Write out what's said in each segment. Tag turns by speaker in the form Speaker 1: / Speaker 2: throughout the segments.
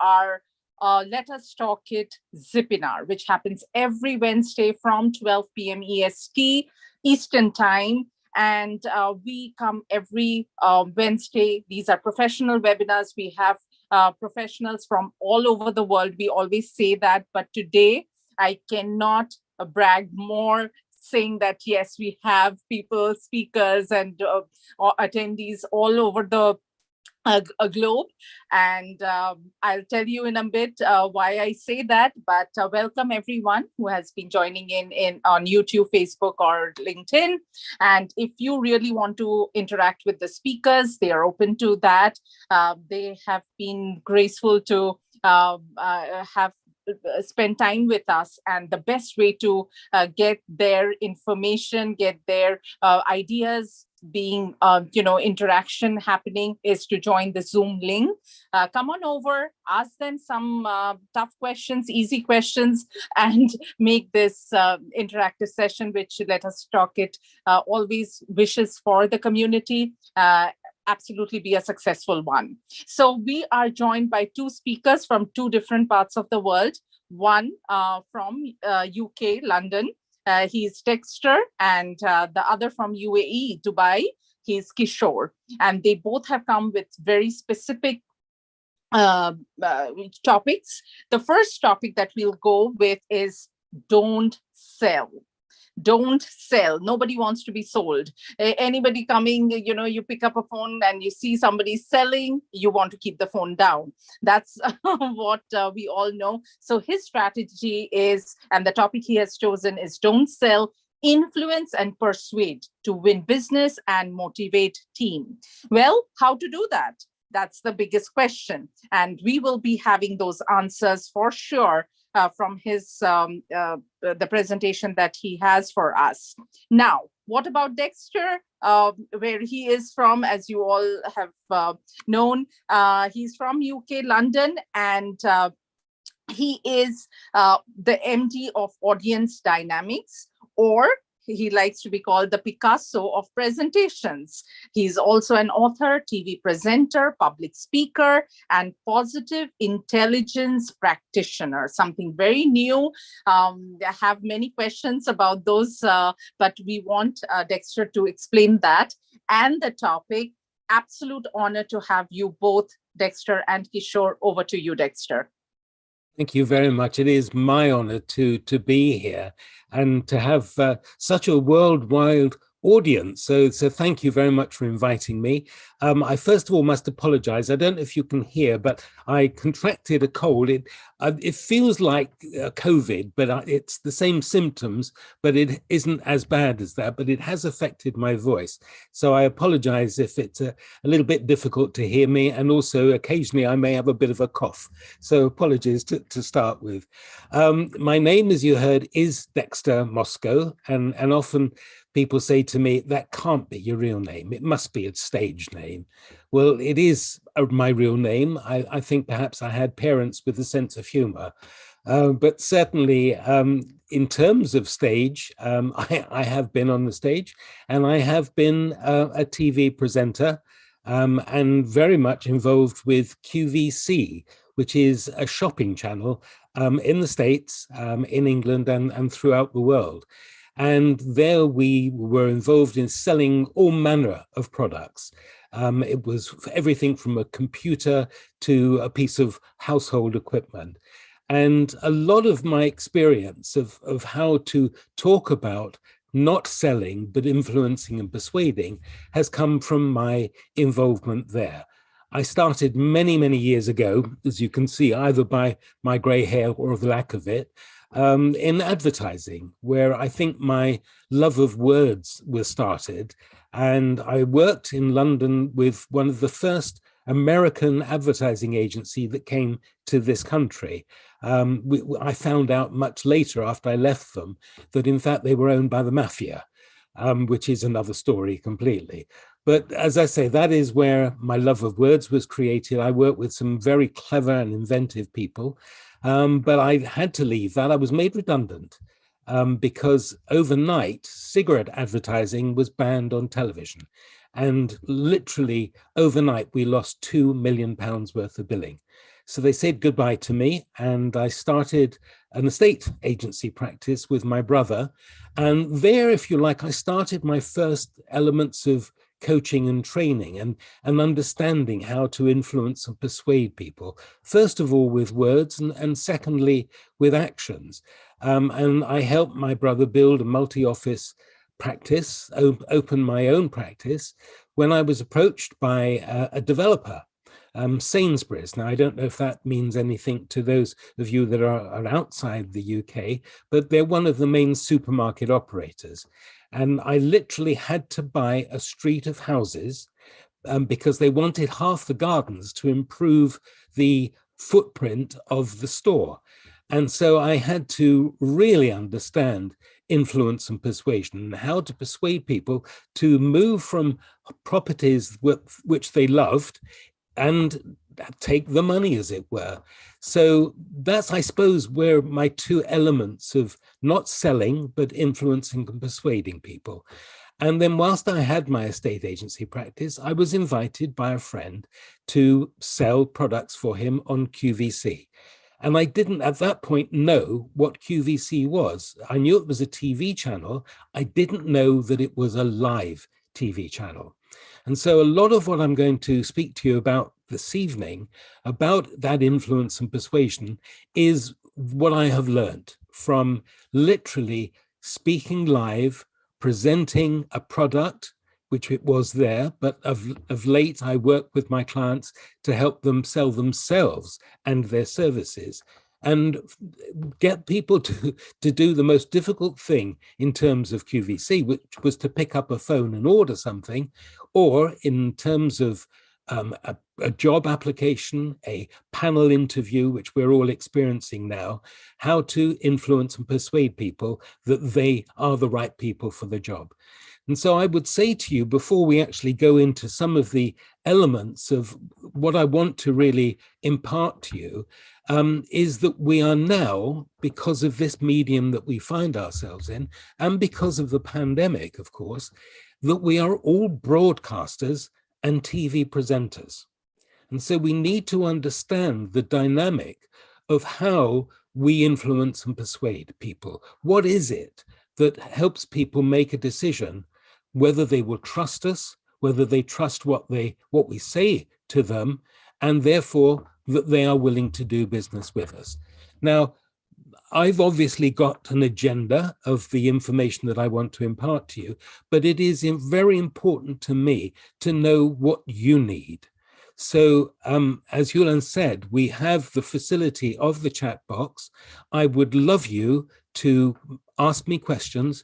Speaker 1: our Let Us Talk It Zipinar, which happens every Wednesday from 12 p.m. EST, Eastern Time. And we come every Wednesday. These are professional webinars. We have professionals from all over the world. We always say that, but today I cannot brag more, saying that yes, we have people, speakers, and attendees all over the a globe. And I'll tell you in a bit why I say that, but welcome everyone who has been joining in on YouTube, Facebook, or LinkedIn. And if you really want to interact with the speakers, they are open to that. They have been graceful to have spend time with us, and the best way to get their information, get their ideas being interaction happening is to join the Zoom link. Come on over, ask them some tough questions, easy questions, and make this interactive session, which Let Us Talk It always wishes for the community, absolutely be a successful one. So we are joined by two speakers from two different parts of the world. One from UK, London. He's Dexter, and the other from UAE, Dubai. He's Kishore. And they both have come with very specific topics. The first topic that we'll go with is don't sell. Don't sell. Nobody wants to be sold. Anybody coming, you pick up a phone and you see somebody selling, you want to keep the phone down. That's what we all know. So his strategy is, and the topic he has chosen is don't sell, influence and persuade to win business and motivate team. Well, how to do that? That's the biggest question. And we will be having those answers for sure from his the presentation that he has for us. Now, what about Dexter? Where he is from, as you all have known, he's from UK, London, and he is the MD of Audience Dynamics, or he likes to be called the Picasso of presentations. He's also an author, TV presenter, public speaker, and positive intelligence practitioner, something very new. I have many questions about those, but we want Dexter to explain that. And the topic, absolute honor to have you both, Dexter and Kishore. Over to you, Dexter.
Speaker 2: Thank you very much. It is my honor to be here and to have such a worldwide audience. So thank you very much for inviting me. I first of all must apologize. I don't know if you can hear, but I contracted a cold. It feels like COVID, but it's the same symptoms, but it isn't as bad as that, but it has affected my voice. So I apologize if it's a little bit difficult to hear me. And also occasionally I may have a bit of a cough. So apologies to start with. My name, as you heard, is Dexter Moscow, and often people say to me, that can't be your real name. It must be a stage name. Well, it is my real name. I think perhaps I had parents with a sense of humor. But certainly in terms of stage, I have been on the stage, and I have been a TV presenter and very much involved with QVC, which is a shopping channel in the States, in England, and throughout the world. And there we were involved in selling all manner of products. It was everything from a computer to a piece of household equipment. And a lot of my experience of how to talk about not selling, but influencing and persuading has come from my involvement there. I started many, many years ago, as you can see, either by my gray hair or the lack of it, in advertising, where I think my love of words was started. And I worked in London with one of the first American advertising agency that came to this country. I found out much later after I left them that in fact they were owned by the mafia, which is another story completely. But as I say, that is where my love of words was created. I worked with some very clever and inventive people. But I had to leave that. I was made redundant because overnight cigarette advertising was banned on television. And literally overnight, we lost £2 million worth of billing. So they said goodbye to me, and I started an estate agency practice with my brother. And there, if you like, I started my first elements of coaching and training and understanding how to influence and persuade people, first of all with words and secondly with actions. And I helped my brother build a multi-office practice, open my own practice, when I was approached by a developer, Sainsbury's. Now, I don't know if that means anything to those of you that are outside the UK, but they're one of the main supermarket operators. And I literally had to buy a street of houses because they wanted half the gardens to improve the footprint of the store. And so I had to really understand influence and persuasion and how to persuade people to move from properties which they loved and take the money, as it were. So that's, I suppose, where my two elements of not selling, but influencing and persuading people. And then whilst I had my estate agency practice, I was invited by a friend to sell products for him on QVC. And I didn't at that point know what QVC was. I knew it was a TV channel. I didn't know that it was a live TV channel. And so a lot of what I'm going to speak to you about this evening, about that influence and persuasion, is what I have learned from literally speaking live, presenting a product, which it was there, but of late I work with my clients to help them sell themselves and their services, and get people to do the most difficult thing in terms of QVC, which was to pick up a phone and order something, or in terms of a job application, a panel interview, which we're all experiencing now, how to influence and persuade people that they are the right people for the job. And so I would say to you, before we actually go into some of the elements of what I want to really impart to you, is that we are now, because of this medium that we find ourselves in, and because of the pandemic, of course, that we are all broadcasters and TV presenters. And so we need to understand the dynamic of how we influence and persuade people. What is it that helps people make a decision whether they will trust us, whether they trust what we say to them, and therefore that they are willing to do business with us? Now, I've obviously got an agenda of the information that I want to impart to you, but it is very important to me to know what you need. So as Yulan said, we have the facility of the chat box. I would love you to ask me questions,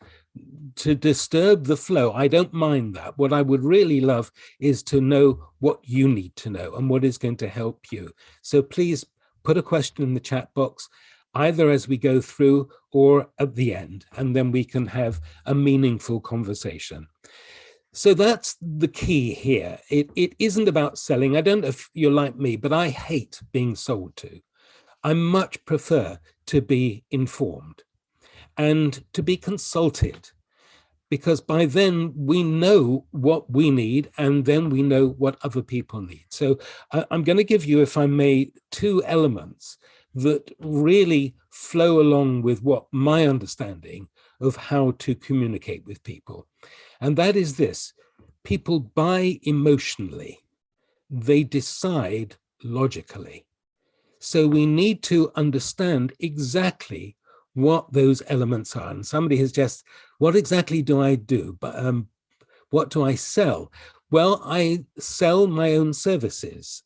Speaker 2: to disturb the flow. I don't mind that. What I would really love is to know what you need to know and what is going to help you. So please put a question in the chat box, either as we go through or at the end, and then we can have a meaningful conversation. So that's the key here. It isn't about selling. I don't know if you're like me, but I hate being sold to. I much prefer to be informed and to be consulted, because by then we know what we need and then we know what other people need. So I'm going to give you, if I may, two elements that really flow along with what my understanding of how to communicate with people. And that is this: people buy emotionally, they decide logically. So we need to understand exactly what those elements are. And somebody has just, what exactly do I do? What do I sell? Well, I sell my own services.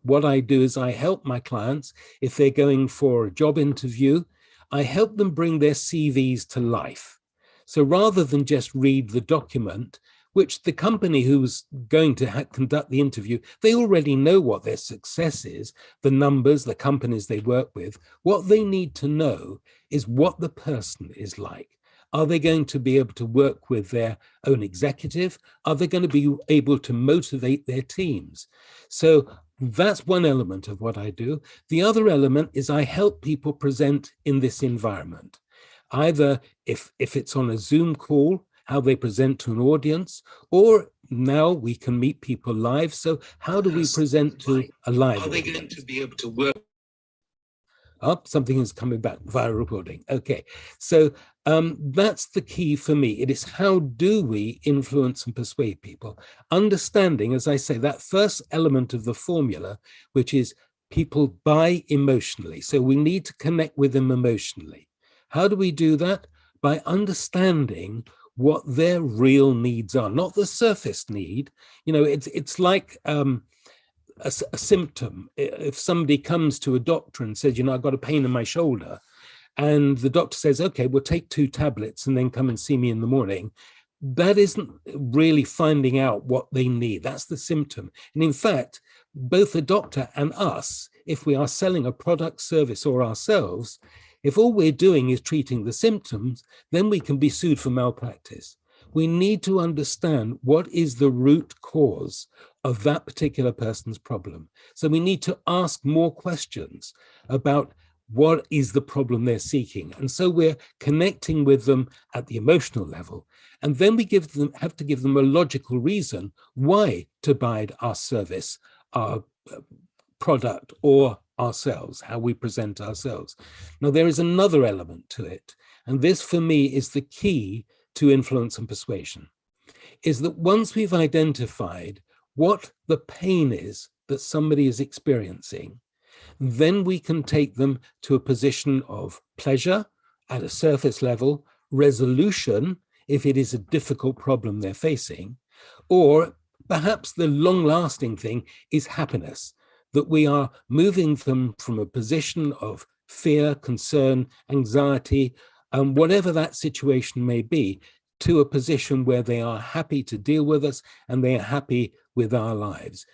Speaker 2: What I do is I help my clients, if they're going for a job interview, I help them bring their CVs to life. So rather than just read the document, which the company who's going to conduct the interview, they already know what their success is, the numbers, the companies they work with. What they need to know is what the person is like. Are they going to be able to work with their own executive? Are they going to be able to motivate their teams? So that's one element of what I do. The other element is I help people present in this environment. Either if it's on a Zoom call, how they present to an audience, or now we can meet people live. So how do we present to a live audience? Are they going to be able to work? Oh, something is coming back via recording. Okay, so that's the key for me. It is how do we influence and persuade people? Understanding, as I say, that first element of the formula, which is people buy emotionally. So we need to connect with them emotionally. How do we do that? By understanding what their real needs are, not the surface need. You know, it's like a symptom. If somebody comes to a doctor and says, you know, I've got a pain in my shoulder, and the doctor says, okay, we'll take 2 tablets and then come and see me in the morning, that isn't really finding out what they need. That's the symptom. And in fact, both the doctor and us, if we are selling a product, service, or ourselves, if all we're doing is treating the symptoms, then we can be sued for malpractice. We need to understand what is the root cause of that particular person's problem. So we need to ask more questions about what is the problem they're seeking. And so we're connecting with them at the emotional level. And then we have to give them a logical reason why to buy our service, our product, or ourselves, how we present ourselves. Now, there is another element to it. And this, for me, is the key to influence and persuasion, is that once we've identified what the pain is that somebody is experiencing, then we can take them to a position of pleasure at a surface level, resolution if it is a difficult problem they're facing, or perhaps the long-lasting thing is happiness, that we are moving them from a position of fear, concern, anxiety, whatever that situation may be, to a position where they are happy to deal with us and they are happy with our lives.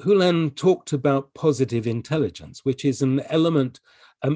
Speaker 2: Hulan talked about positive intelligence, which is an element.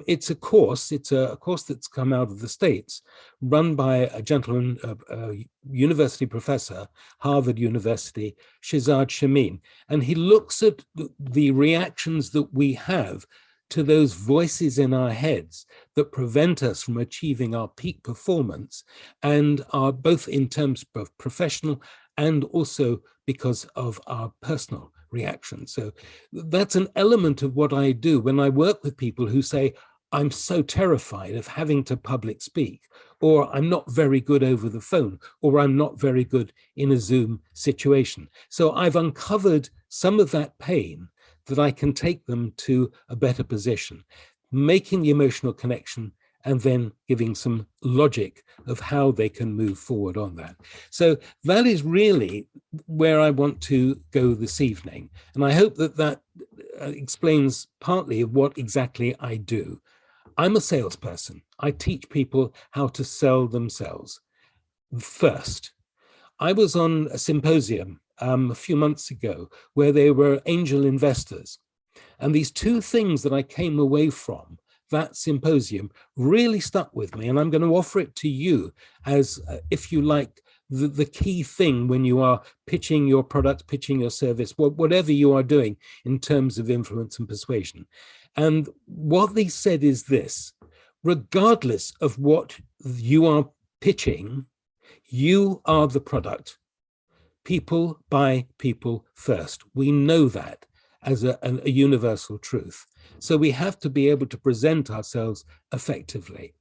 Speaker 2: It's a course that's come out of the States, run by a gentleman, a university professor, Harvard University, Shehzad Shamin. And he looks at the reactions that we have to those voices in our heads that prevent us from achieving our peak performance, and are both in terms of professional and also because of our personal reaction. So that's an element of what I do when I work with people who say, I'm so terrified of having to public speak, or I'm not very good over the phone, or I'm not very good in a Zoom situation. So I've uncovered some of that pain that I can take them to a better position, making the emotional connection and then giving some logic of how they can move forward on that. So that is really where I want to go this evening. And I hope that that explains partly what exactly I do. I'm a salesperson. I teach people how to sell themselves. First, I was on a symposium a few months ago where there were angel investors. And these 2 things that I came away from that symposium really stuck with me. And I'm going to offer it to you as, if you like, the key thing when you are pitching your product, pitching your service, whatever you are doing in terms of influence and persuasion. And what they said is this: regardless of what you are pitching, you are the product. People buy people first. We know that as a universal truth. So we have to be able to present ourselves effectively.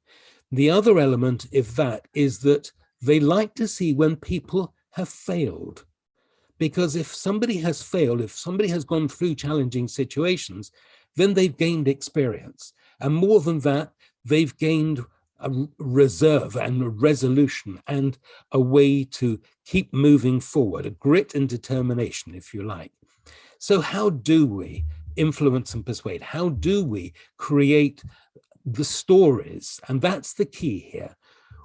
Speaker 2: The other element of that is that they like to see when people have failed. Because if somebody has failed, if somebody has gone through challenging situations, then they've gained experience. And more than that, they've gained a reserve and a resolution and a way to keep moving forward, a grit and determination, if you like. So how do we influence and persuade? How do we create the stories? And that's the key here.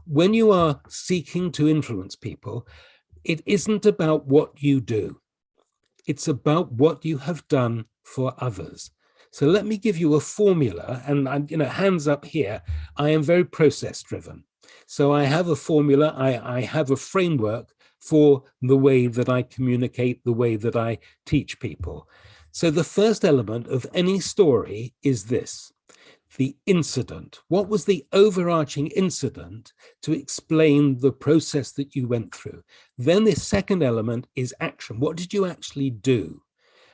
Speaker 2: When you are seeking to influence people, it isn't about what you do. It's about what you have done for others. So let me give you a formula, and hands up here, I am very process driven. So I have a formula, I have a framework for the way that I communicate, the way that I teach people. So the first element of any story is this: the incident. What was the overarching incident to explain the process that you went through? Then the second element is action. What did you actually do?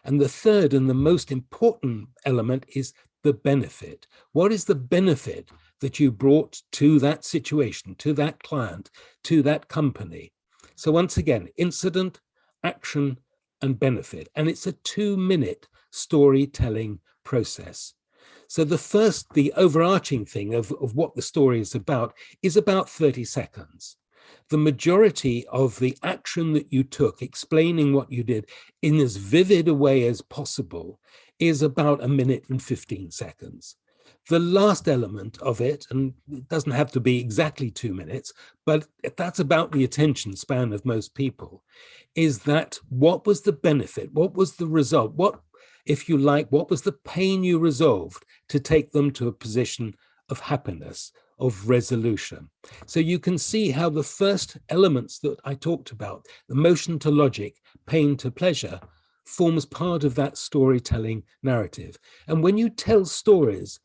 Speaker 2: And the third and the most important element is the benefit. What is the benefit that you brought to that situation, to that client, to that company? So once again, incident, action, and benefit. And it's a 2-minute storytelling process. So the overarching thing of what the story is about 30 seconds. The majority of the action that you took, explaining what you did in as vivid a way as possible, is about 1 minute and 15 seconds. The last element of it, and it doesn't have to be exactly 2 minutes, but that's about the attention span of most people, is that what was the benefit? What was the result? What, if you like, what was the pain you resolved to take them to a position of happiness, of resolution? So you can see how the first elements that I talked about, the motion to logic, pain to pleasure, forms part of that storytelling narrative. And when you tell stories,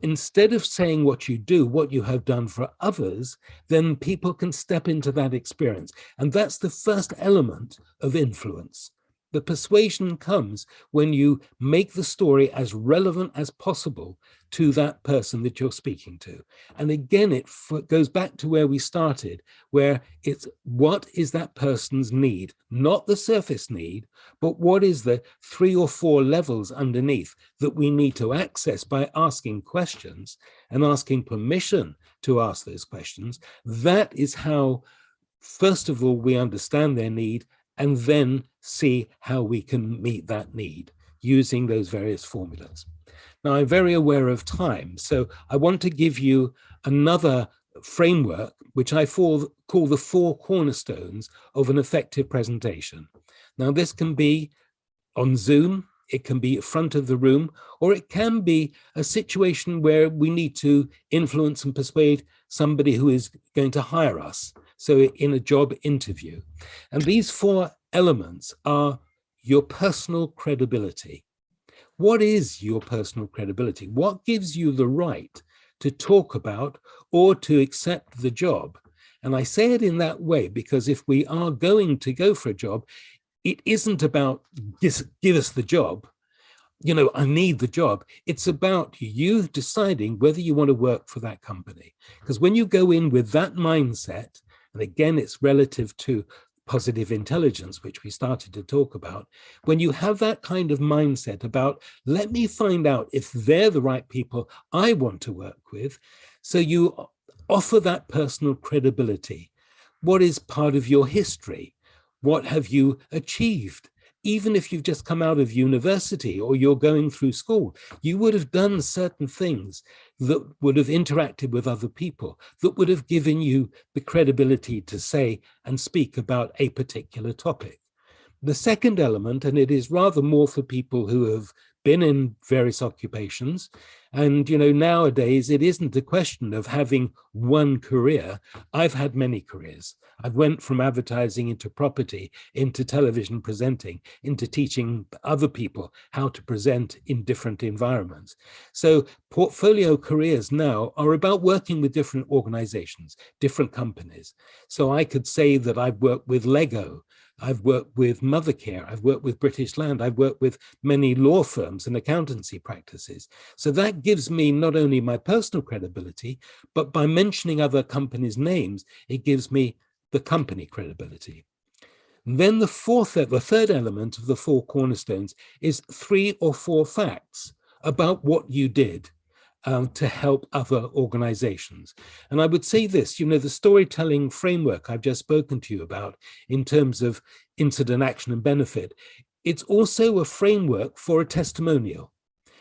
Speaker 2: instead of saying what you do, what you have done for others, then people can step into that experience. And that's the first element of influence. The persuasion comes when you make the story as relevant as possible to that person that you're speaking to. And again, it goes back to where we started, where it's what is that person's need, not the surface need, but what is the 3 or 4 levels underneath that we need to access by asking questions and asking permission to ask those questions. That is how, first of all, we understand their need, and then see how we can meet that need using those various formulas. Now, I'm very aware of time, so I want to give you another framework, which I call the 4 cornerstones of an effective presentation. Now, this can be on Zoom, it can be in front of the room, or it can be a situation where we need to influence and persuade somebody who is going to hire us. So in a job interview. And these 4 elements are your personal credibility. What is your personal credibility? What gives you the right to talk about or to accept the job? And I say it in that way because if we are going to go for a job, it isn't about give us the job. You know, I need the job. It's about you deciding whether you want to work for that company. Because when you go in with that mindset, and again, it's relative to positive intelligence, which we started to talk about. When you have that kind of mindset about, let me find out if they're the right people I want to work with. So you offer that personal credibility. What is part of your history? What have you achieved? Even if you've just come out of university or you're going through school, you would have done certain things that would have interacted with other people, that would have given you the credibility to say and speak about a particular topic. The second element, and it is rather more for people who have been in various occupations, and nowadays it isn't a question of having one career. I've had many careers. I went from advertising into property, into television presenting, into teaching other people how to present in different environments. So portfolio careers now are about working with different organizations, different companies. So I could say that I've worked with Lego, I've worked with Mothercare, I've worked with British Land, I've worked with many law firms and accountancy practices. So that gives me not only my personal credibility, but by mentioning other companies' names, it gives me the company credibility. And then the third element of the 4 cornerstones is 3 or 4 facts about what you did to help other organizations. And I would say this, the storytelling framework I've just spoken to you about in terms of incident, action, and benefit, it's also a framework for a testimonial.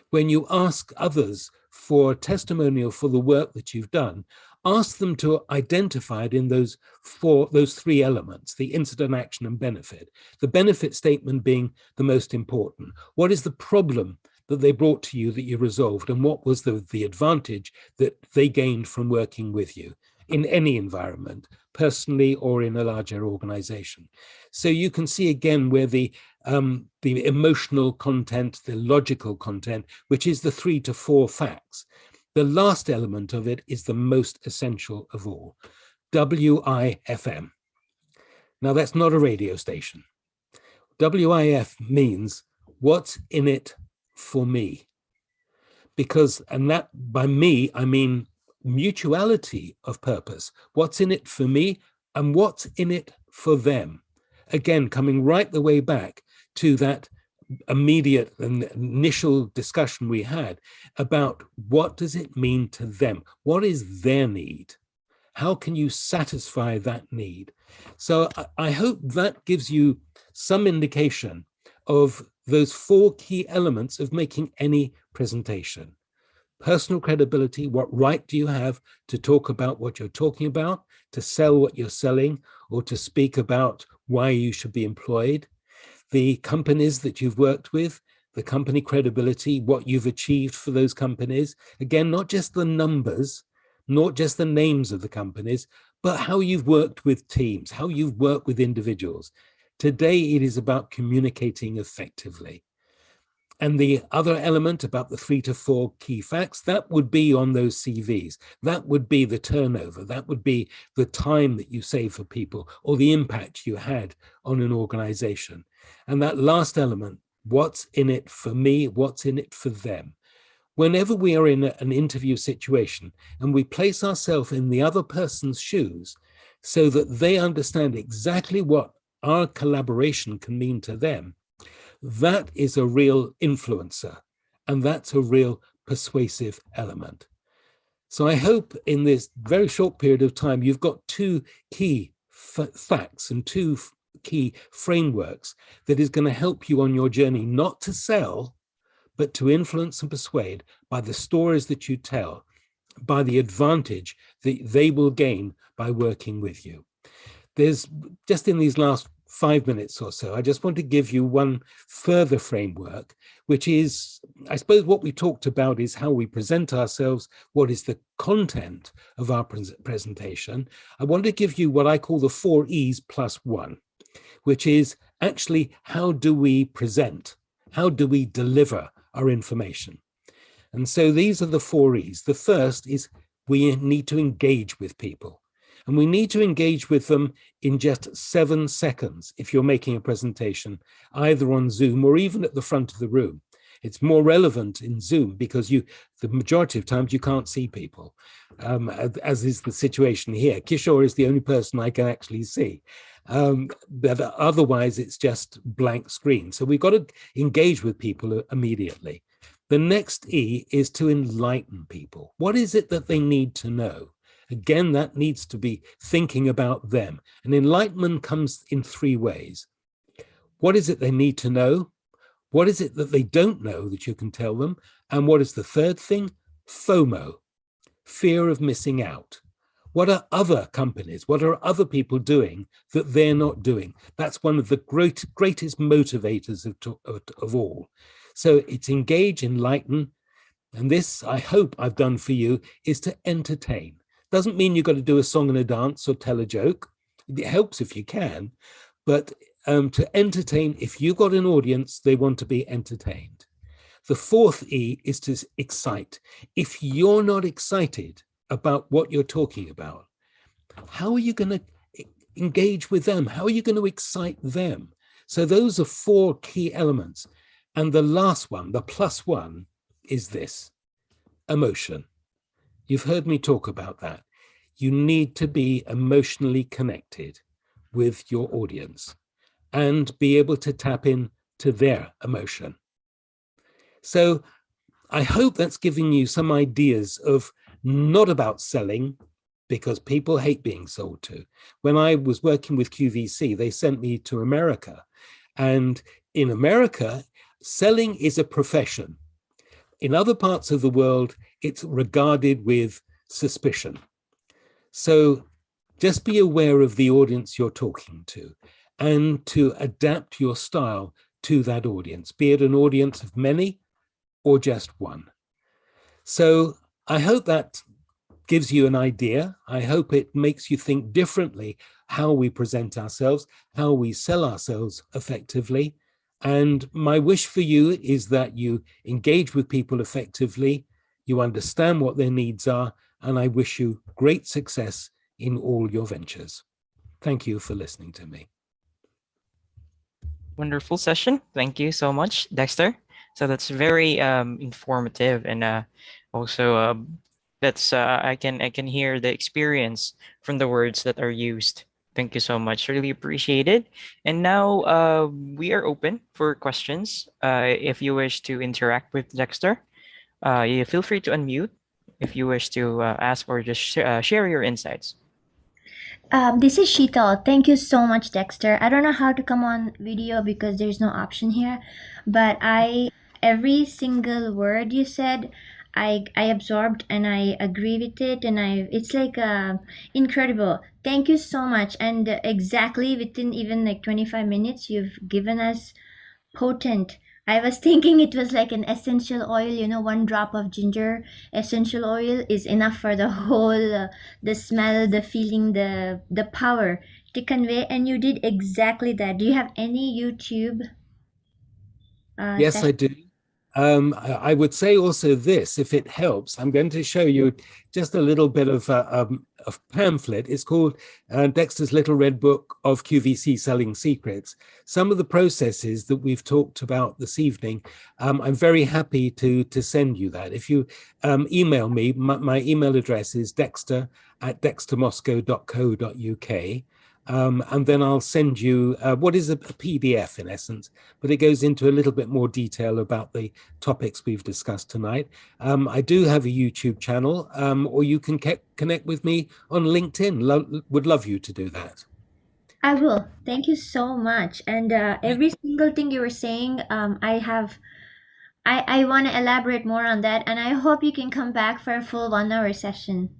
Speaker 2: When you ask others for a testimonial for the work that you've done, ask them to identify it in those 3 elements, the incident, action, and benefit. The benefit statement being the most important. What is the problem that they brought to you that you resolved, and what was the advantage that they gained from working with you in any environment, personally or in a larger organization? So you can see again where the emotional content, the logical content, which is the 3 to 4 facts. The last element of it is the most essential of all, WIFM. Now, that's not a radio station. WIF means what's in it for me. Because, and that by me, I mean mutuality of purpose. What's in it for me and what's in it for them. Again, coming right the way back to that immediate and initial discussion we had about what does it mean to them? What is their need? How can you satisfy that need? So I hope that gives you some indication of those 4 key elements of making any presentation. Personal credibility, what right do you have to talk about what you're talking about, to sell what you're selling, or to speak about why you should be employed? The companies that you've worked with, the company credibility, what you've achieved for those companies. Again, not just the numbers, not just the names of the companies, but how you've worked with teams, how you've worked with individuals. Today, it is about communicating effectively. And the other element about the 3 to 4 key facts, that would be on those CVs. That would be the turnover. That would be the time that you save for people or the impact you had on an organization. And that last element, what's in it for me? What's in it for them? Whenever we are in an interview situation and we place ourselves in the other person's shoes so that they understand exactly what our collaboration can mean to them, that is a real influencer, and that's a real persuasive element. So I hope in this very short period of time, you've got 2 key facts and 2 key frameworks that is going to help you on your journey, not to sell, but to influence and persuade by the stories that you tell, by the advantage that they will gain by working with you. There's just in these last 5 minutes or so, I just want to give you one further framework, which is, I suppose what we talked about is how we present ourselves, what is the content of our presentation. I want to give you what I call the 4 E's plus 1, which is actually how do we present? How do we deliver our information? And so these are the 4 E's. The first is we need to engage with people. And we need to engage with them in just 7 seconds if you're making a presentation, either on Zoom or even at the front of the room. It's more relevant in Zoom because the majority of times you can't see people, as is the situation here. Kishore is the only person I can actually see. But otherwise, it's just blank screen. So we've got to engage with people immediately. The next E is to enlighten people. What is it that they need to know? Again, that needs to be thinking about them. And enlightenment comes in 3 ways. What is it they need to know? What is it that they don't know that you can tell them? And what is the third thing? FOMO, fear of missing out. What are other companies, what are other people doing that they're not doing? That's one of the greatest motivators of all. So it's engage, enlighten. And this, I hope I've done for you, is to entertain. Doesn't mean you've got to do a song and a dance or tell a joke. It helps if you can, but to entertain, if you've got an audience, they want to be entertained. The 4th E is to excite. If you're not excited about what you're talking about, how are you going to engage with them? How are you going to excite them? So those are 4 key elements. And the last one, the plus 1, is this: emotion. You've heard me talk about that. You need to be emotionally connected with your audience and be able to tap in to their emotion. So I hope that's giving you some ideas of not about selling, because people hate being sold to. When I was working with QVC, they sent me to America. And in America, selling is a profession. In other parts of the world, it's regarded with suspicion. So just be aware of the audience you're talking to and to adapt your style to that audience, be it an audience of many or just one. So I hope that gives you an idea. I hope it makes you think differently how we present ourselves, how we sell ourselves effectively. And my wish for you is that you engage with people effectively, you understand what their needs are, and I wish you great success in all your ventures. Thank you for listening to me.
Speaker 3: Wonderful session. Thank you so much, Dexter. So that's very informative, and also that's I can hear the experience from the words that are used. Thank you so much. Really appreciate it. And now we are open for questions. If you wish to interact with Dexter, you feel free to unmute if you wish to ask or just share your insights.
Speaker 4: This is Sheetal. Thank you so much, Dexter. I don't know how to come on video because there's no option here, but every single word you said, I absorbed and I agree with it, and it's like incredible. Thank you so much. And exactly within even like 25 minutes, you've given us potent. I was thinking it was like an essential oil, one drop of ginger essential oil is enough for the whole, the smell, the feeling, the power to convey. And you did exactly that. Do you have any YouTube?
Speaker 2: Yes,
Speaker 4: session?
Speaker 2: I do. I would say also this, if it helps, I'm going to show you just a little bit of a pamphlet. It's called Dexter's Little Red Book of QVC Selling Secrets. Some of the processes that we've talked about this evening, I'm very happy to send you that. If you email me, my email address is dexter@dextermoscow.co.uk. And then I'll send you what is a PDF in essence, but it goes into a little bit more detail about the topics we've discussed tonight. I do have a YouTube channel, or you can connect with me on LinkedIn. Would love you to do that.
Speaker 4: I will. Thank you so much. And every single thing you were saying, I want to elaborate more on that, and I hope you can come back for a full 1 hour session.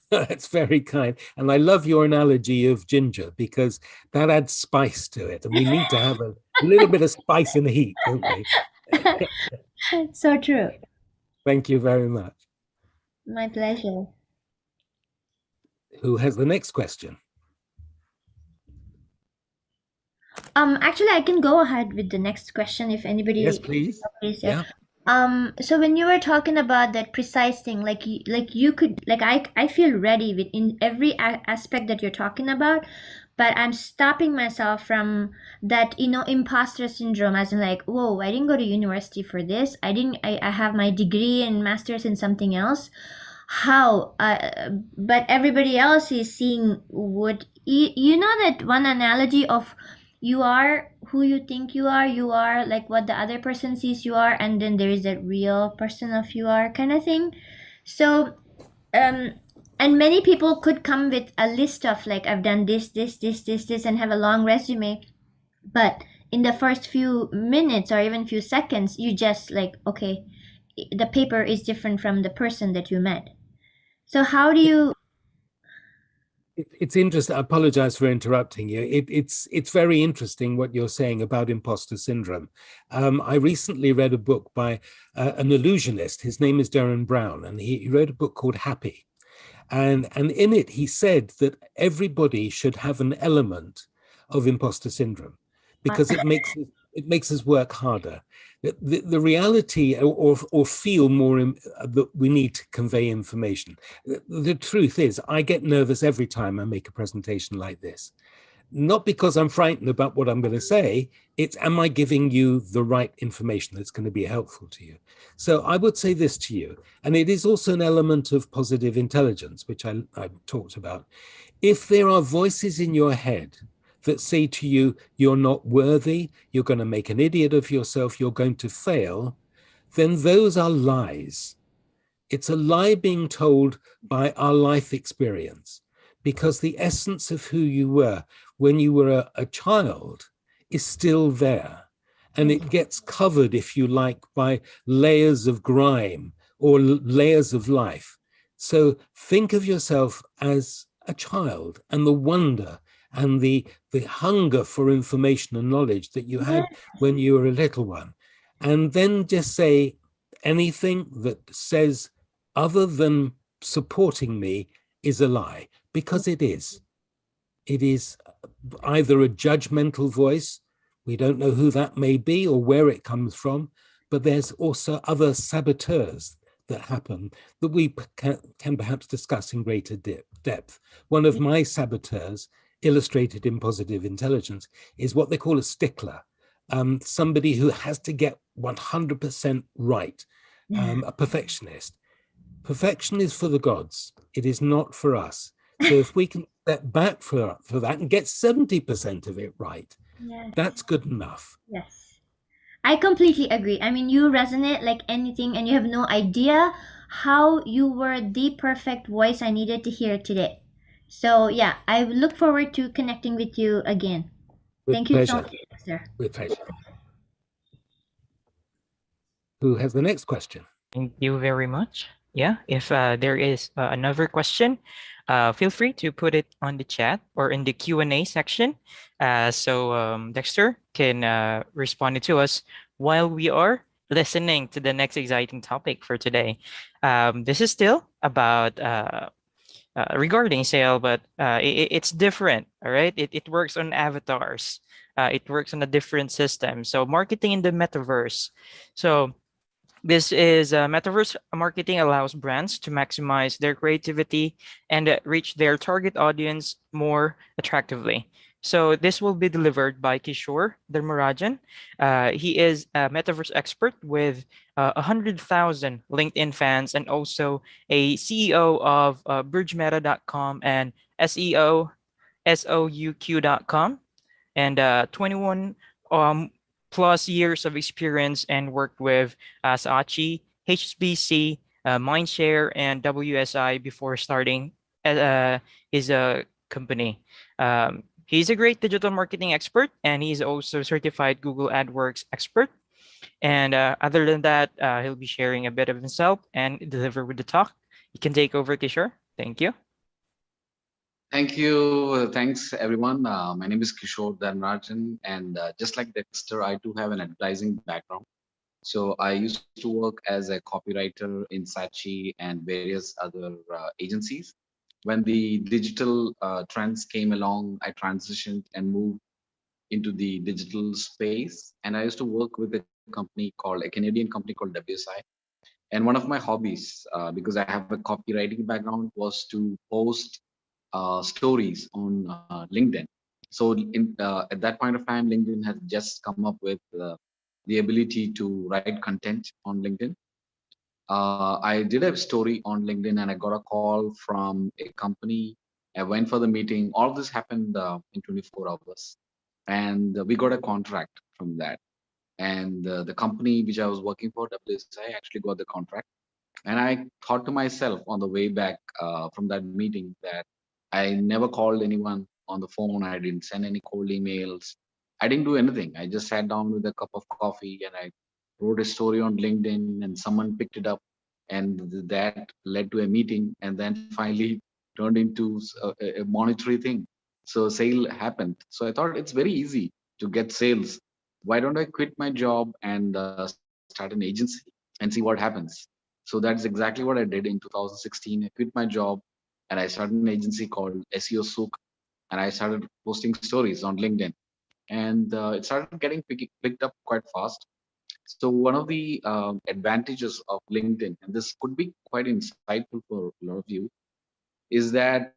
Speaker 2: That's very kind. And I love your analogy of ginger because that adds spice to it. And we need to have a little bit of spice in the heat, don't we?
Speaker 4: So true.
Speaker 2: Thank you very much.
Speaker 4: My pleasure.
Speaker 2: Who has the next question?
Speaker 4: Actually, I can go ahead with the next question if anybody.
Speaker 2: Yes, please. Yeah.
Speaker 4: So when you were talking about that precise thing, you could, I feel ready in every aspect that you're talking about, but I'm stopping myself from that, imposter syndrome, as in like, whoa, I didn't go to university for this. I have my degree and master's in something else. How? But everybody else is seeing what, that one analogy of, you are who you think you are like what the other person sees you are, and then there is a real person of you are kind of thing. So and many people could come with a list of like, I've done this and have a long resume, but in the first few minutes or even few seconds, you just like, okay, the paper is different from the person that you met. So how do you?
Speaker 2: It's interesting. I apologize for interrupting you. It's very interesting what you're saying about imposter syndrome. I recently read a book by an illusionist. His name is Darren Brown, and he wrote a book called Happy. And in it, he said that everybody should have an element of imposter syndrome because it makes us work harder. The reality or feel more that we need to convey information. The truth is, I get nervous every time I make a presentation like this. Not because I'm frightened about what I'm going to say, it's am I giving you the right information that's going to be helpful to you? So I would say this to you, and it is also an element of positive intelligence, which I talked about. If there are voices in your head that say to you, you're not worthy, you're going to make an idiot of yourself, you're going to fail, then those are lies. It's a lie being told by our life experience, because the essence of who you were when you were a child is still there. And it gets covered, if you like, by layers of grime or layers of life. So think of yourself as a child, and the wonder and the hunger for information and knowledge that you had when you were a little one. And then just say anything that says other than supporting me is a lie, because it is. It is either a judgmental voice, we don't know who that may be or where it comes from, but there's also other saboteurs that happen that we can perhaps discuss in greater depth. One of my saboteurs, illustrated in Positive Intelligence, is what they call a stickler, somebody who has to get 100% right, a perfectionist. Perfection is for the gods. It is not for us. So if we can step back for that and get 70% of it right,
Speaker 4: Yes.
Speaker 2: that's good enough.
Speaker 4: Yes. I completely agree. I mean, you resonate like anything, and you have no idea how you were the perfect voice I needed to hear today. So, yeah, I look forward to connecting with you again.
Speaker 2: With
Speaker 4: Thank you so
Speaker 2: pleasure.
Speaker 4: much, Dexter.
Speaker 2: With pleasure. Who has the next question?
Speaker 3: Thank you very much. Yeah, if there is another question, feel free to put it on the chat or in the Q&A section, so Dexter can respond to us while we are listening to the next exciting topic for today. This is still about regarding sale, but it's different. All right, it works on avatars. It works on a different system. So marketing in the metaverse. So this is metaverse marketing allows brands to maximize their creativity and reach their target audience more attractively. So this will be delivered by Kishore Dharmarajan. He is a metaverse expert with 100,000 LinkedIn fans and also a CEO of bridgemeta.com and SEO SOUQ.com and 21 um, plus years of experience and worked with Saatchi, HSBC, Mindshare, and WSI before starting his company. He's a great digital marketing expert, and he's also certified Google AdWords expert. And other than that, he'll be sharing a bit of himself and deliver with the talk. You can take over, Kishore. Thank you.
Speaker 5: Thank you. Thanks, everyone. My name is Kishore Dharmarajan, and just like Dexter, I too have an advertising background. So I used to work as a copywriter in Saatchi and various other agencies. When the digital trends came along, I transitioned and moved into the digital space. And I used to work with a Canadian company called WSI. And one of my hobbies, because I have a copywriting background, was to post stories on LinkedIn. So at that point of time, LinkedIn has just come up with the ability to write content on LinkedIn. I did a story on LinkedIn and I got a call from a company. I went for the meeting. All of this happened in 24 hours. And we got a contract from that. And the company which I was working for, WSI, actually got the contract. And I thought to myself on the way back from that meeting that I never called anyone on the phone. I didn't send any cold emails. I didn't do anything. I just sat down with a cup of coffee and I wrote a story on LinkedIn and someone picked it up. And that led to a meeting and then finally turned into a monetary thing. So sale happened. So I thought it's very easy to get sales. Why don't I quit my job and start an agency and see what happens? So that's exactly what I did in 2016. I quit my job and I started an agency called SEO Souk, and I started posting stories on LinkedIn. And it started getting picked up quite fast. So one of the advantages of LinkedIn, and this could be quite insightful for a lot of you, is that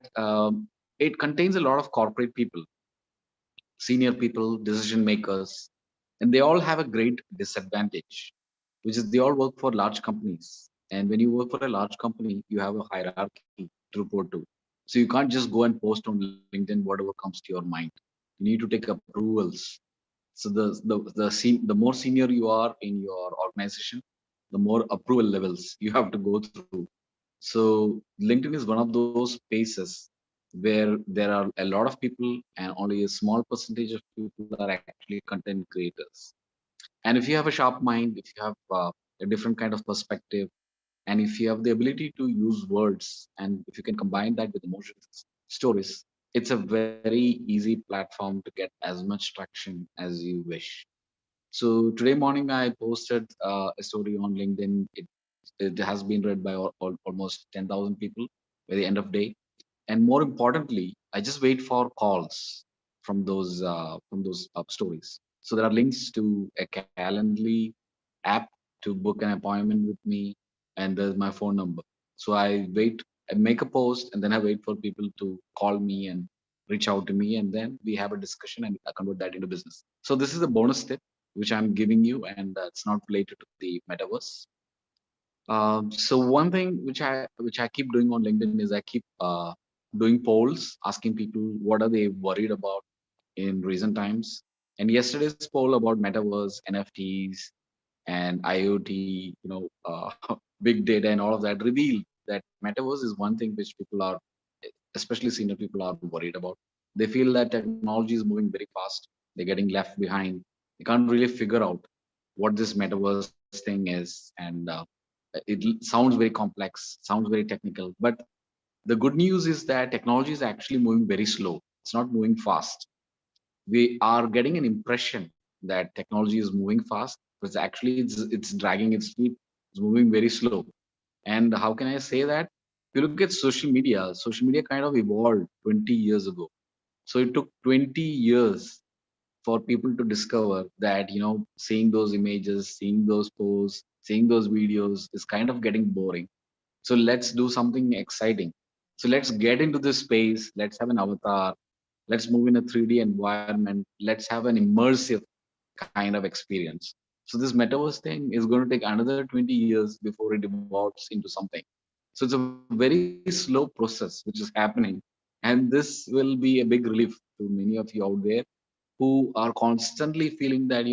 Speaker 5: it contains a lot of corporate people, senior people, decision makers, and they all have a great disadvantage, which is they all work for large companies. And when you work for a large company, you have a hierarchy to report to. So you can't just go and post on LinkedIn whatever comes to your mind. You need to take approvals. So the more senior you are in your organization, the more approval levels you have to go through. So LinkedIn is one of those spaces where there are a lot of people and only a small percentage of people are actually content creators. And if you have a sharp mind, if you have a different kind of perspective, and if you have the ability to use words, and if you can combine that with emotions, stories, it's a very easy platform to get as much traction as you wish. So today morning, I posted a story on LinkedIn. It has been read by almost 10,000 people by the end of day. And more importantly, I just wait for calls from those stories. So there are links to a Calendly app to book an appointment with me, and there's my phone number. So I wait, I make a post, and then I wait for people to call me and reach out to me, and then we have a discussion and I convert that into business. So this is a bonus tip which I'm giving you, and it's not related to the metaverse. So one thing which I keep doing on LinkedIn is I keep doing polls, asking people what are they worried about in recent times. And yesterday's poll about metaverse, NFTs, and IoT, big data and all of that revealed that metaverse is one thing which people are, especially senior people, are worried about. They feel that technology is moving very fast. They're getting left behind. They can't really figure out what this metaverse thing is, and sounds very complex, sounds very technical. But the good news is that technology is actually moving very slow. It's not moving fast. We are getting an impression that technology is moving fast, but actually it's dragging its feet. It's moving very slow. And how can I say that? If you look at social media kind of evolved 20 years ago. So it took 20 years for people to discover that, seeing those images, seeing those posts, seeing those videos is kind of getting boring. So let's do something exciting. So let's get into this space. Let's have an avatar. Let's move in a 3D environment. Let's have an immersive kind of experience. So this metaverse thing is going to take another 20 years before it evolves into something. So it's a very slow process which is happening. And this will be a big relief to many of you out there who are constantly feeling that,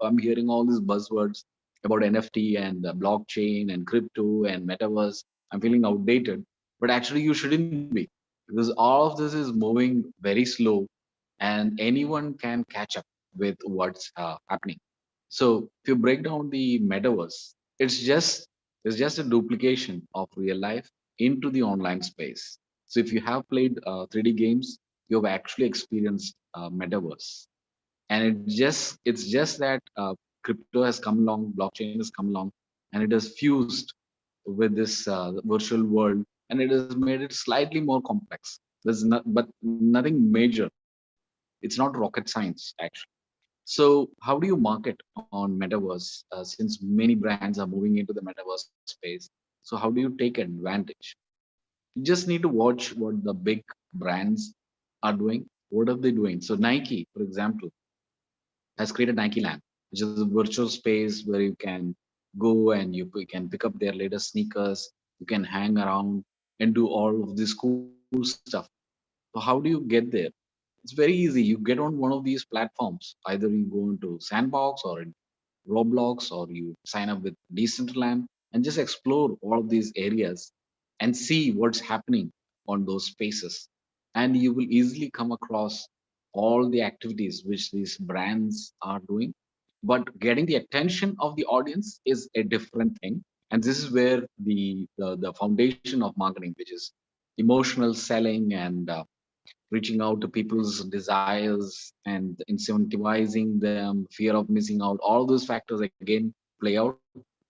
Speaker 5: I'm hearing all these buzzwords about NFT and blockchain and crypto and metaverse. I'm feeling outdated, but actually you shouldn't be, because all of this is moving very slow and anyone can catch up with what's happening. So if you break down the metaverse, it's just a duplication of real life into the online space. So if you have played 3D games, you have actually experienced metaverse, and it's just that crypto has come along, blockchain has come along, and it has fused with this virtual world, and it has made it slightly more complex. There's not, but nothing major. It's not rocket science actually. So how do you market on metaverse, since many brands are moving into the metaverse space? So how do you take advantage? You just need to watch what the big brands are doing. What are they doing? So Nike, for example, has created Nike Land, which is a virtual space where you can go and you can pick up their latest sneakers. You can hang around and do all of this cool stuff. So how do you get there? It's very easy. You get on one of these platforms. Either you go into Sandbox or in Roblox, or you sign up with Decentraland and just explore all of these areas and see what's happening on those spaces. And you will easily come across all the activities which these brands are doing. But getting the attention of the audience is a different thing. And this is where the foundation of marketing, which is emotional selling and reaching out to people's desires and incentivizing them, fear of missing out, all those factors again play out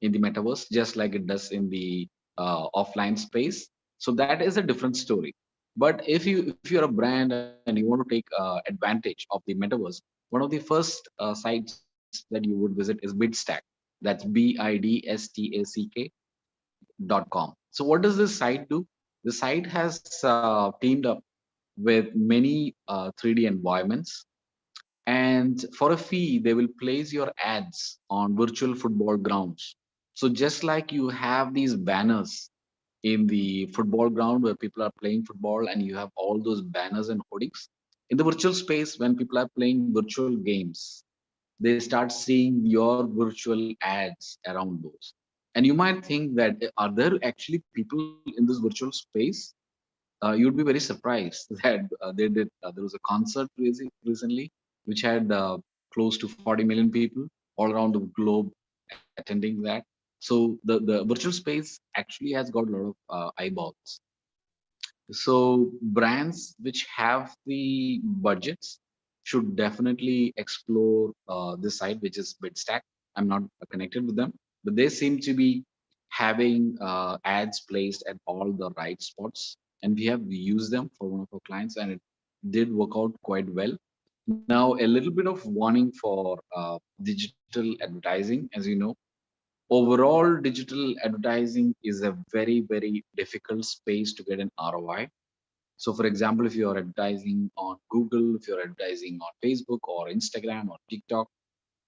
Speaker 5: in the metaverse, just like it does in the offline space. So that is a different story. But if you're a brand and you want to take advantage of the metaverse, one of the first sites that you would visit is Bitstack. That's BIDSTACK.com. So what does this site do? The site has teamed up with many 3D environments. And for a fee, they will place your ads on virtual football grounds. So just like you have these banners in the football ground where people are playing football and you have all those banners and hoardings, in the virtual space, when people are playing virtual games, they start seeing your virtual ads around those. And you might think that, are there actually people in this virtual space? You'd be very surprised that there was a concert recently which had close to 40 million people all around the globe attending that. So the virtual space actually has got a lot of eyeballs. So brands which have the budgets should definitely explore this site, which is Bitstack. I'm not connected with them, but they seem to be having ads placed at all the right spots, and we have used them for one of our clients, and it did work out quite well. Now, a little bit of warning for digital advertising, as you know, overall digital advertising is a very, very difficult space to get an ROI. So for example, if you're advertising on Google, if you're advertising on Facebook or Instagram or TikTok,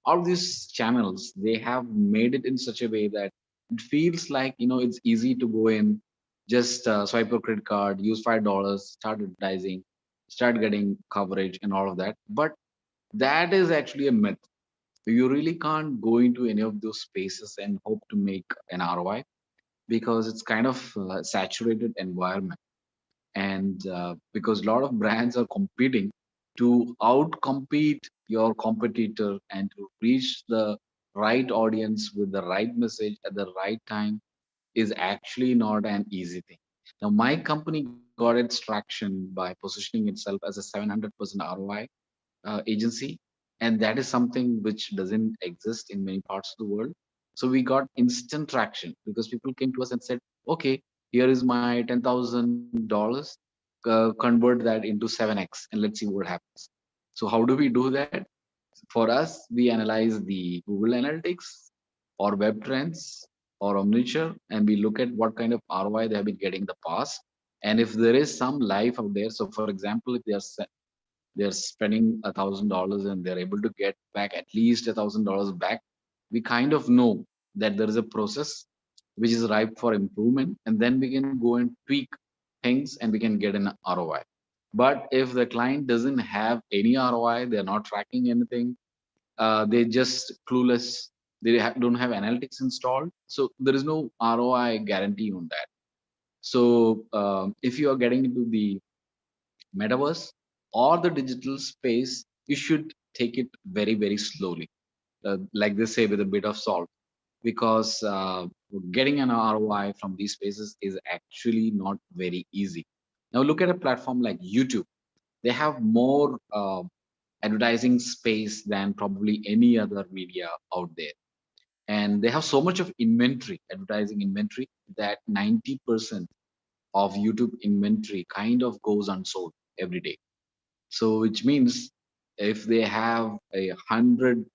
Speaker 5: all these channels, they have made it in such a way that it feels like, it's easy to go in, just swipe your credit card, use $5, start advertising, start getting coverage and all of that. But that is actually a myth. You really can't go into any of those spaces and hope to make an ROI, because it's kind of saturated environment. And because a lot of brands are competing to outcompete your competitor and to reach the right audience with the right message at the right time is actually not an easy thing. Now, my company got its traction by positioning itself as a 700% ROI agency, and that is something which doesn't exist in many parts of the world. So we got instant traction because people came to us and said, okay, here is my $10,000, convert that into 7x and let's see what happens. So how do we do that? For us, we analyze the Google Analytics or web trends or Omniture, and we look at what kind of ROI they have been getting in the past. And if there is some life out there, so for example, if they're spending $1,000 and they're able to get back at least $1,000 back, we kind of know that there is a process which is ripe for improvement, and then we can go and tweak things and we can get an ROI. But if the client doesn't have any ROI, they're not tracking anything, they just clueless, they don't have analytics installed, so there is no ROI guarantee on that. So if you are getting into the metaverse or the digital space, you should take it very, very slowly, like they say, with a bit of salt, because getting an ROI from these spaces is actually not very easy. Now, look at a platform like YouTube. They have more advertising space than probably any other media out there. And they have so much of inventory, advertising inventory, that 90% of YouTube inventory kind of goes unsold every day. So which means if they have 100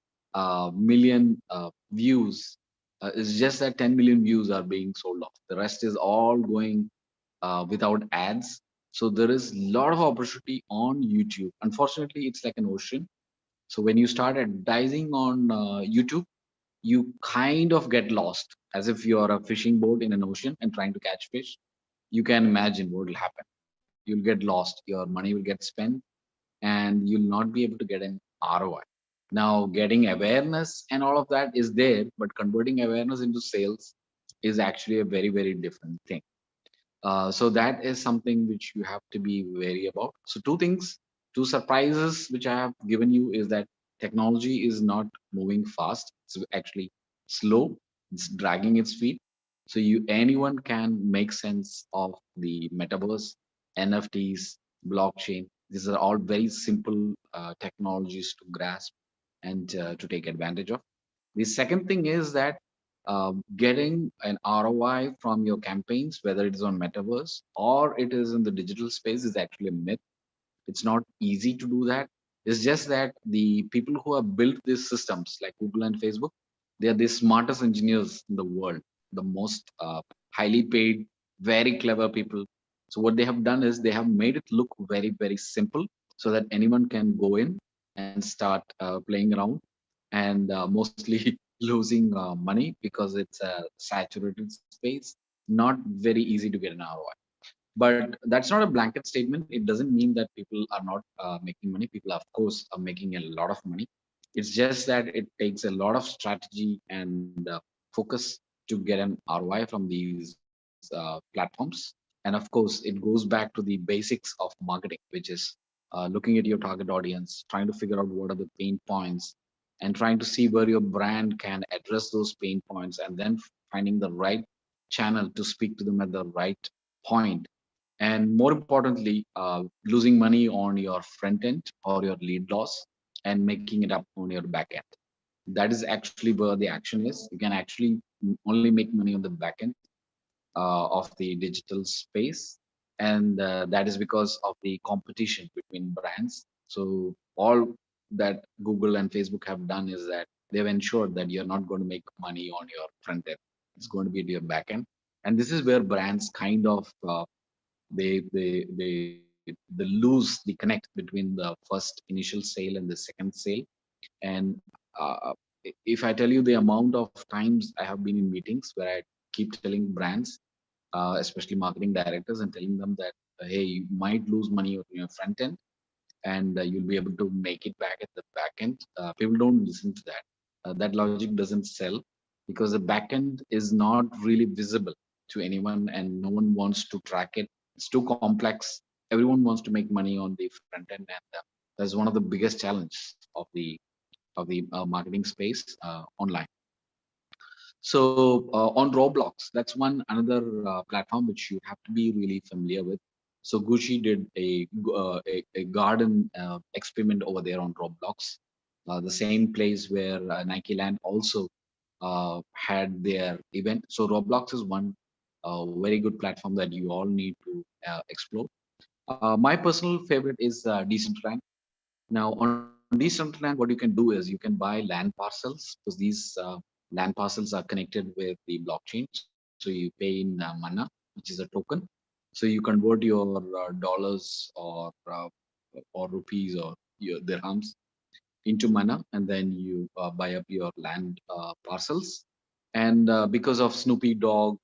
Speaker 5: million views, it's just that 10 million views are being sold off. The rest is all going without ads. So there is a lot of opportunity on YouTube. Unfortunately, it's like an ocean. So when you start advertising on YouTube, you kind of get lost, as if you are a fishing boat in an ocean and trying to catch fish. You can imagine what will happen. You'll get lost, your money will get spent, and you'll not be able to get an ROI. Now, getting awareness and all of that is there, but converting awareness into sales is actually a very, very different thing. So that is something which you have to be wary about. So two things, two surprises which I have given you is that technology is not moving fast. It's actually slow. It's dragging its feet. So anyone can make sense of the metaverse, NFTs, blockchain. These are all very simple technologies to grasp and to take advantage of. The second thing is that getting an ROI from your campaigns, whether it is on metaverse or it is in the digital space, is actually a myth. It's not easy to do that. It's just that the people who have built these systems, like Google and Facebook, they are the smartest engineers in the world, the most highly paid, very clever people. So what they have done is they have made it look very, very simple so that anyone can go in and start playing around and mostly losing money because it's a saturated space, not very easy to get an ROI. But that's not a blanket statement. It doesn't mean that people are not making money. People, of course, are making a lot of money. It's just that it takes a lot of strategy and focus to get an ROI from these platforms. And of course, it goes back to the basics of marketing, which is looking at your target audience, trying to figure out what are the pain points, and trying to see where your brand can address those pain points, and then finding the right channel to speak to them at the right point. And more importantly, losing money on your front end or your lead loss and making it up on your back end. That is actually where the action is. You can actually only make money on the back end of the digital space, and that is because of the competition between brands. So all that Google and Facebook have done is that they've ensured that you're not going to make money on your front end. It's going to be at your back end. And this is where brands kind of they lose the connect between the first initial sale and the second sale. And if I tell you the amount of times I have been in meetings where I keep telling brands, especially marketing directors, and telling them that hey, you might lose money on your front end, and you'll be able to make it back at the back end. People don't listen to that. That logic doesn't sell because the back end is not really visible to anyone, and no one wants to track it. It's too complex. Everyone wants to make money on the front end, and that's one of the biggest challenges of the marketing space online. So on Roblox, that's one another platform which you have to be really familiar with. So Gucci did a garden experiment over there on Roblox, the same place where Nike Land also had their event. So Roblox is one very good platform that you all need to explore. My personal favorite is Decentraland. Now, on Decentraland, what you can do is you can buy land parcels, because these land parcels are connected with the blockchain. So you pay in mana, which is a token. So you convert your dollars or rupees or your dirhams into mana, and then you buy up your land parcels. And because of Snoopy Dogg,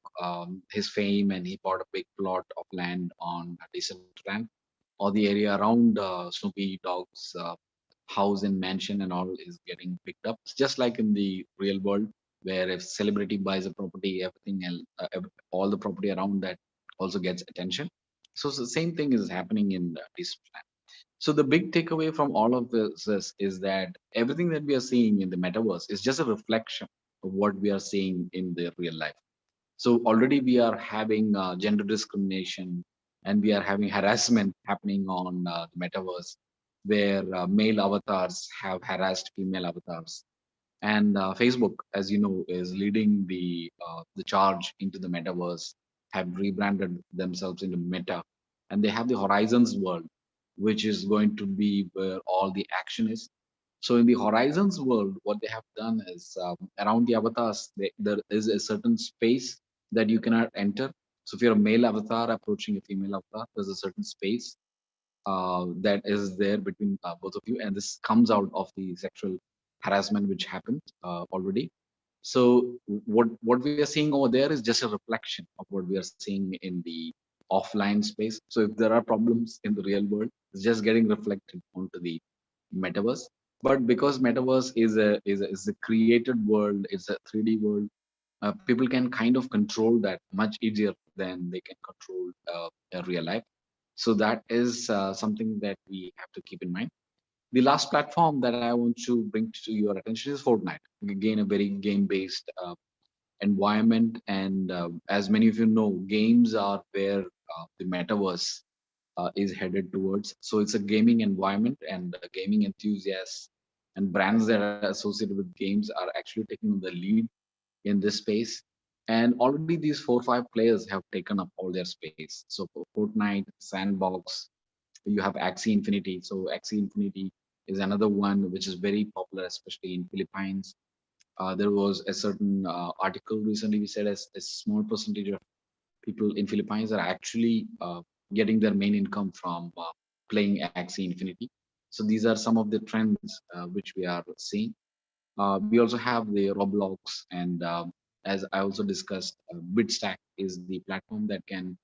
Speaker 5: his fame, and he bought a big plot of land on Decentraland, or the area around Snoopy Dogg's house and mansion and all is getting picked up. It's just like in the real world, where if celebrity buys a property, everything else, all the property around that also gets attention. So the same thing is happening in Decentraland. So the big takeaway from all of this is that everything that we are seeing in the metaverse is just a reflection of what we are seeing in the real life. So already we are having gender discrimination, and we are having harassment happening on the metaverse, where male avatars have harassed female avatars. And Facebook, as you know, is leading the charge into the metaverse, have rebranded themselves into Meta, and they have the Horizons world, which is going to be where all the action is. So in the Horizons world, what they have done is around the avatars, there is a certain space that you cannot enter. So if you're a male avatar approaching a female avatar, there's a certain space that is there between both of you, and this comes out of the sexual harassment which happened already. So what we are seeing over there is just a reflection of what we are seeing in the offline space. So if there are problems in the real world, it's just getting reflected onto the metaverse. But because metaverse is a created world, it's a 3D world, people can kind of control that much easier than they can control a real life. So that is something that we have to keep in mind. The last platform that I want to bring to your attention is Fortnite. Again, a very game-based environment, and as many of you know, games are where the metaverse is headed towards. So it's a gaming environment, and gaming enthusiasts and brands that are associated with games are actually taking the lead in this space. And already these 4 or 5 players have taken up all their space. So for Fortnite, Sandbox, you have Axie Infinity. So Axie Infinity is another one which is very popular, especially in Philippines. There was a certain article recently we said as a small percentage of people in Philippines are actually getting their main income from playing Axie Infinity. So these are some of the trends which we are seeing. We also have the Roblox, and as I also discussed, Bitstack is the platform that can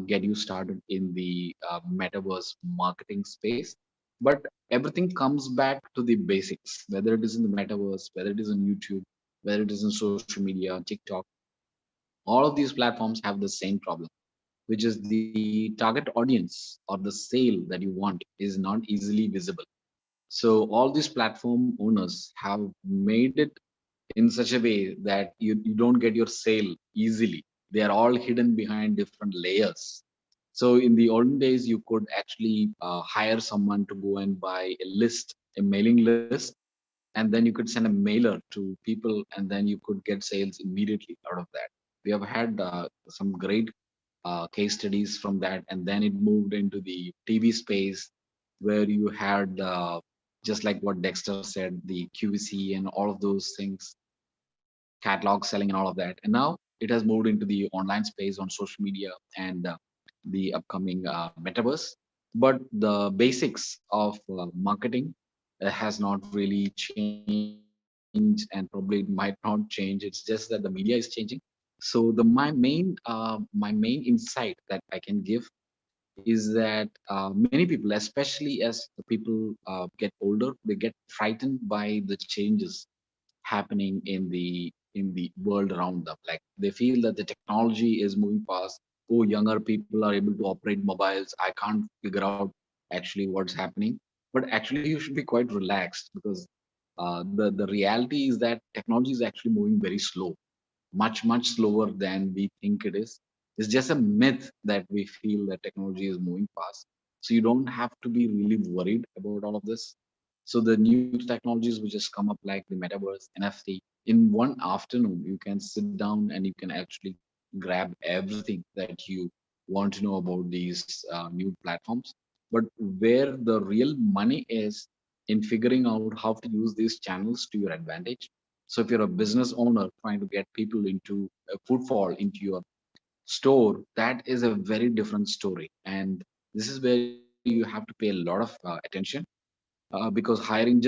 Speaker 5: get you started in the metaverse marketing space. But everything comes back to the basics, whether it is in the metaverse, whether it is on YouTube, whether it is in social media, TikTok. All of these platforms have the same problem, which is the target audience or the sale that you want is not easily visible. So all these platform owners have made it in such a way that you don't get your sale easily. They are all hidden behind different layers. So in the olden days, you could actually hire someone to go and buy a list, a mailing list, and then you could send a mailer to people, and then you could get sales immediately out of that. We have had some great case studies from that, and then it moved into the TV space, where you had just like what Dexter said, the QVC and all of those things, catalog selling and all of that. And now it has moved into the online space on social media and the upcoming metaverse. But the basics of marketing has not really changed, and probably it might not change. It's just that the media is changing. So my main insight that I can give is that many people, especially as the people get older, they get frightened by the changes happening in the world around them. Like they feel that the technology is moving fast. Oh, younger people are able to operate mobiles. I can't figure out actually what's happening. But actually, you should be quite relaxed, because the reality is that technology is actually moving very slow, much slower than we think it is. It's just a myth that we feel that technology is moving fast. So you don't have to be really worried about all of this. So the new technologies which just come up, like the metaverse, NFT, in one afternoon you can sit down and you can actually grab everything that you want to know about these new platforms. But where the real money is in figuring out how to use these channels to your advantage. So if you're a business owner trying to get people into footfall into your store, that is a very different story. And this is where you have to pay a lot of attention, because hiring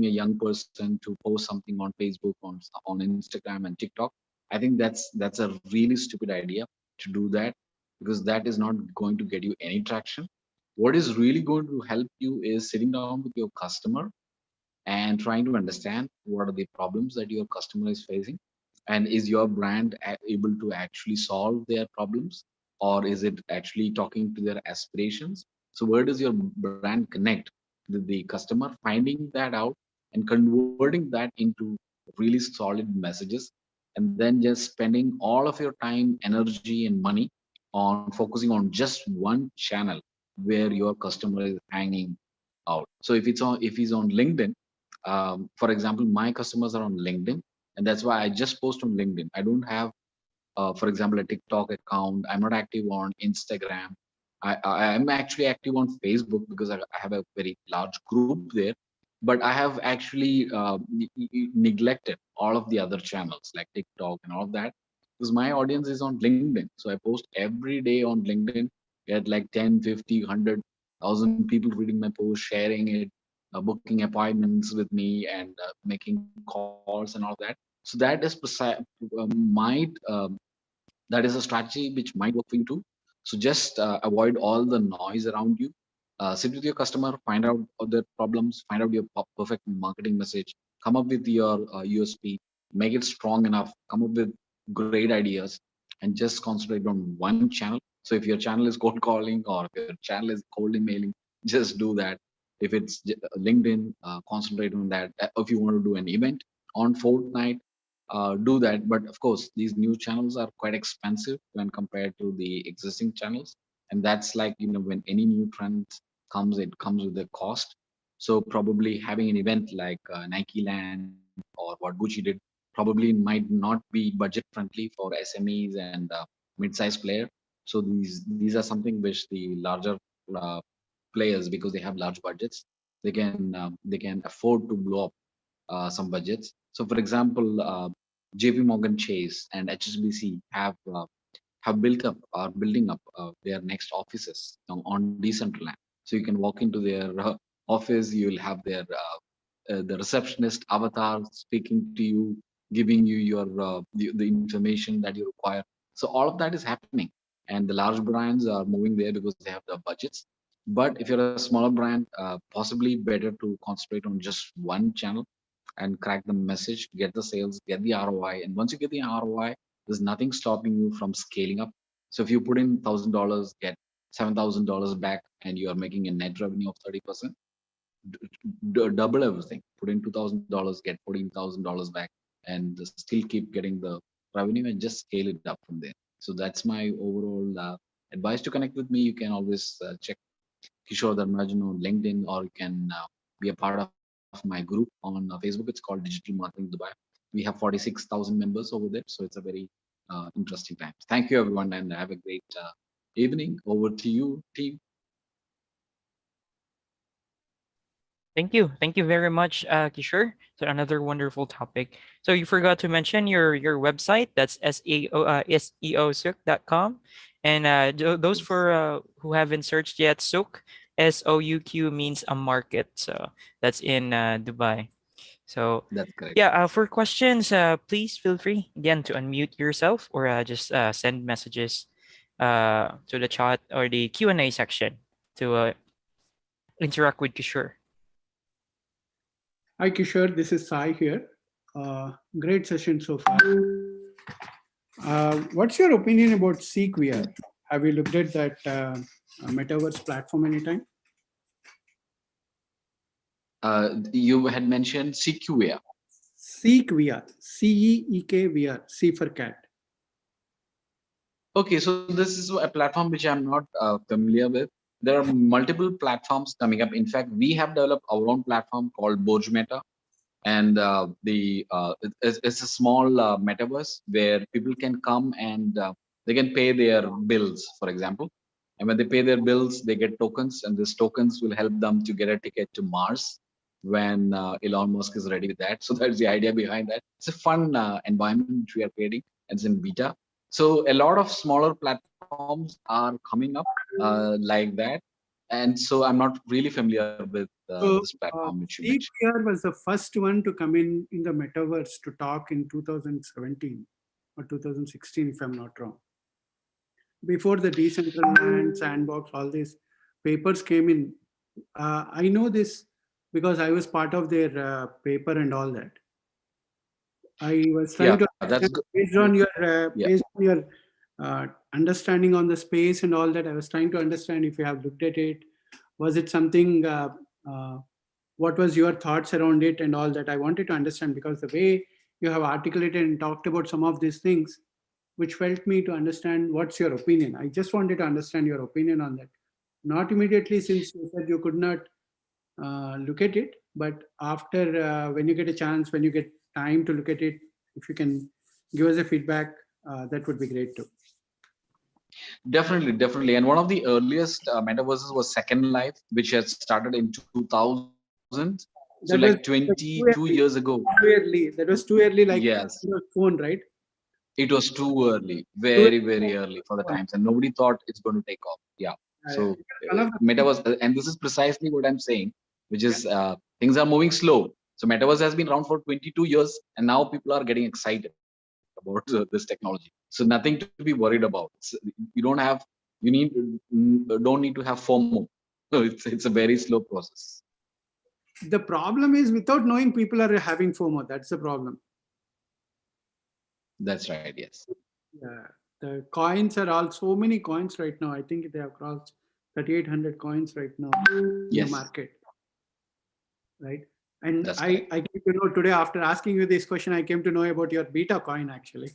Speaker 5: a young person to post something on Facebook, on Instagram and TikTok, I think that's a really stupid idea to do that, because that is not going to get you any traction. What is really going to help you is sitting down with your customer and trying to understand what are the problems that your customer is facing, and is your brand able to actually solve their problems, or is it actually talking to their aspirations. So where does your brand connect with the customer, finding that out and converting that into really solid messages, and then just spending all of your time, energy and money on focusing on just one channel where your customer is hanging out. So if he's on LinkedIn, for example, my customers are on LinkedIn, and that's why I just post on LinkedIn. I don't have, for example, a TikTok account. I'm not active on Instagram. I'm actually active on Facebook because I have a very large group there. But I have actually neglected all of the other channels like TikTok and all of that, because my audience is on LinkedIn. So I post every day on LinkedIn, get like 10, 50, 100,000 people reading my post, sharing it, booking appointments with me, and making calls and all of that. So that is might that is a strategy which might work for you too. So just avoid all the noise around you. Sit with your customer, find out their problems, find out your perfect marketing message, come up with your USP, make it strong enough, come up with great ideas, and just concentrate on one channel. So if your channel is cold calling, or if your channel is cold emailing, just do that. If it's LinkedIn, concentrate on that. If you want to do an event on Fortnite, do that. But of course, these new channels are quite expensive when compared to the existing channels. And that's like, when any new trend comes, it comes with a cost. So probably having an event like Nike Land or what Gucci did probably might not be budget friendly for SMEs and mid-sized player. So these are something which the larger uh, players, because they have large budgets, they can afford to blow up some budgets. So, for example, JP Morgan Chase and HSBC have built up are building up their next offices on Decentraland. So you can walk into their office, you will have their the receptionist avatar speaking to you, giving you the information that you require. So all of that is happening, and the large brands are moving there because they have the budgets. But if you're a smaller brand, possibly better to concentrate on just one channel and crack the message, get the sales, get the ROI. And once you get the ROI, there's nothing stopping you from scaling up. So if you put in $1,000, get $7,000 back, and you are making a net revenue of 30%, double everything. Put in $2,000, get $14,000 back, and still keep getting the revenue and just scale it up from there. So that's my overall advice. To connect with me, you can always check Kishore Dharmarajan on LinkedIn, or you can be a part of my group on Facebook. It's called Digital Marketing Dubai. We have 46,000 members over there, so it's a very interesting time. Thank you, everyone, and have a great evening. Over to you, team.
Speaker 3: Thank you. Thank you very much, Kishore. So another wonderful topic. So you forgot to mention your website. That's seosook.com. And those for who haven't searched yet, Souk, SOUQ means a market. So that's in Dubai. So
Speaker 5: That's correct.
Speaker 3: yeah, for questions, please feel free again to unmute yourself or just send messages to the chat or the Q&A section to interact with Kishore.
Speaker 6: Hi Kishore, this is Sai here. Great session so far. What's your opinion about SeekVR? Have you looked at that Metaverse platform anytime?
Speaker 5: You had mentioned CQA.
Speaker 6: SeekVR, CEEKVR, C for cat.
Speaker 5: Okay, so this is a platform which I'm not familiar with. There are multiple platforms coming up. In fact, we have developed our own platform called Meta, and it's a small metaverse where people can come and they can pay their bills, for example. And when they pay their bills, they get tokens, and these tokens will help them to get a ticket to Mars when Elon Musk is ready with that. So that's the idea behind that. It's a fun environment which we are creating. It's in beta. So a lot of smaller platforms are coming up like that. And so I'm not really familiar with this platform which you mentioned.
Speaker 6: SeekVR was the first one to come in the Metaverse to talk in 2017 or 2016, if I'm not wrong. Before the Decentraland, Sandbox, all these papers came in. I know this because I was part of their paper and all that. I was trying to
Speaker 5: that's good.
Speaker 6: based on your understanding on the space and all that. I was trying to understand if you have looked at it. Was it something? What was your thoughts around it and all that? I wanted to understand because the way you have articulated and talked about some of these things, which felt me to understand what's your opinion. I just wanted to understand your opinion on that. Not immediately, since you said you could not look at it, but after when you get a chance, when you get time to look at it, if you can give us a feedback, that would be great too.
Speaker 5: Definitely. And one of the earliest metaverses was Second Life, which had started in 2000. So
Speaker 6: That
Speaker 5: like
Speaker 6: was
Speaker 5: 22 years ago.
Speaker 6: Too early. That was too early, like
Speaker 5: Yes.
Speaker 6: your phone, right?
Speaker 5: It was too early, very early for the times, and nobody thought it's going to take off. Yeah. So Metaverse, and this is precisely what I'm saying, which is things are moving slow. So Metaverse has been around for 22 years, and now people are getting excited about this technology. So nothing to be worried about. You don't need to have FOMO. So it's a very slow process.
Speaker 6: The problem is without knowing, people are having FOMO. That's the problem.
Speaker 5: That's right. Yes.
Speaker 6: Yeah. The coins are all so many coins right now. I think they have crossed 3,800 coins right now in the market. Right. And I came to know today, after asking you this question, I came to know about your beta coin actually.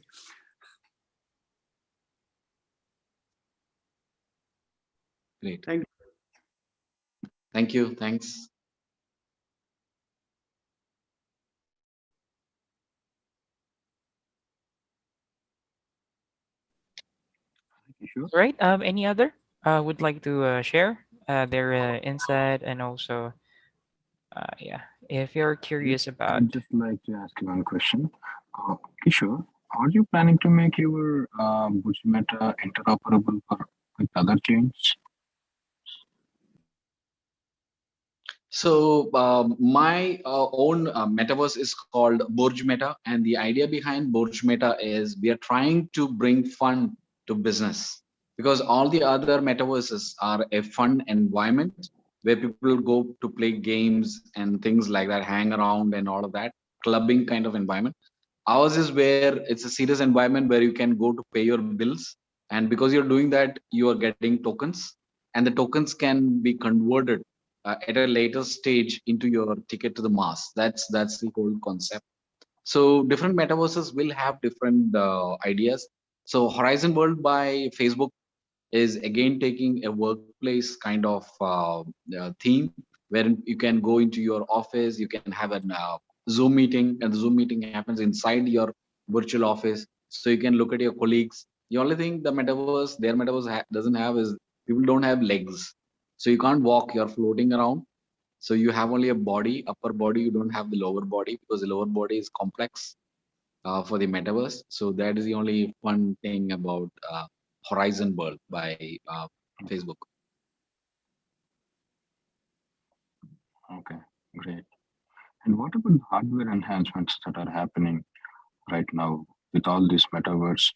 Speaker 5: Great.
Speaker 6: Thank you.
Speaker 5: Thank you. Thanks.
Speaker 3: Right. Any other would like to share their insight and also yeah, if you're curious about.
Speaker 7: I'd just like to ask you one question. Kishore, are you planning to make your Meta interoperable with other chains?
Speaker 5: So my own metaverse is called Meta, and the idea behind Meta is we are trying to bring fun to business, because all the other metaverses are a fun environment where people go to play games and things like that, hang around and all of that, clubbing kind of environment. Ours is where it's a serious environment where you can go to pay your bills, and because you're doing that, you are getting tokens, and the tokens can be converted at a later stage into your ticket to the Mars. That's the whole concept. So different metaverses will have different ideas. So Horizon World by Facebook is again taking a workplace kind of theme, where you can go into your office, you can have a Zoom meeting, and the Zoom meeting happens inside your virtual office, so you can look at your colleagues. The only thing their metaverse doesn't have is people don't have legs, so you can't walk, you're floating around. So you have only a body, upper body. You don't have the lower body because the lower body is complex for the metaverse. So that is the only fun thing about Horizon World by Facebook.
Speaker 7: Okay, great. And what about the hardware enhancements that are happening right now with all these metaverse?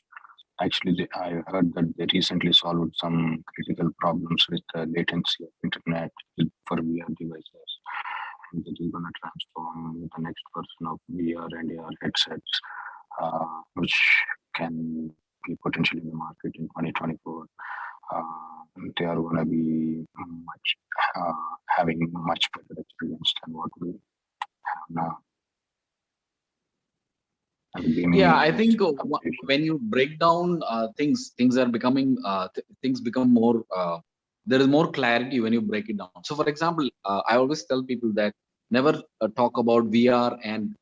Speaker 7: Actually, I heard that they recently solved some critical problems with the latency of internet for VR devices. And that is going to transform the next version of VR and AR headsets, which can be potentially in the market in 2024. They are going to be much having much better experience than what we have now.
Speaker 5: Yeah, I think when you break down things are becoming things become more. There is more clarity when you break it down. So, for example, I always tell people that never talk about VR and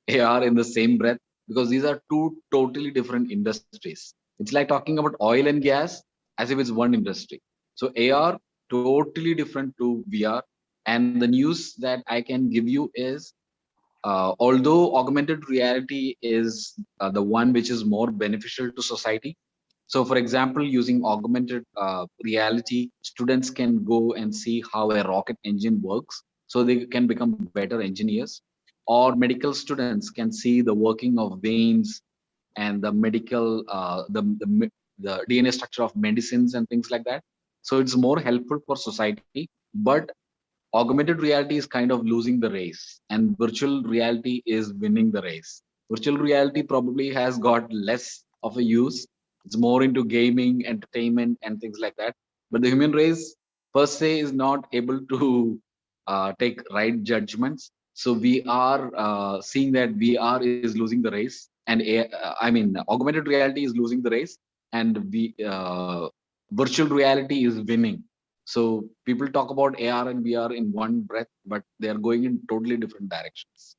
Speaker 5: AR in the same breath, because these are two totally different industries. It's like talking about oil and gas as if it's one industry. So AR totally different to VR. And the news that I can give you is, although augmented reality is the one which is more beneficial to society. So, for example, using augmented reality, students can go and see how a rocket engine works, so they can become better engineers. Or medical students can see the working of veins and the medical, the DNA structure of medicines and things like that. So it's more helpful for society. But augmented reality is kind of losing the race, and virtual reality is winning the race. Virtual reality probably has got less of a use. It's more into gaming, entertainment, and things like that. But the human race per se is not able to take right judgments. So we are seeing that VR is losing the race, and augmented reality is losing the race, and virtual reality is winning. So people talk about AR and VR in one breath, but they are going in totally different directions.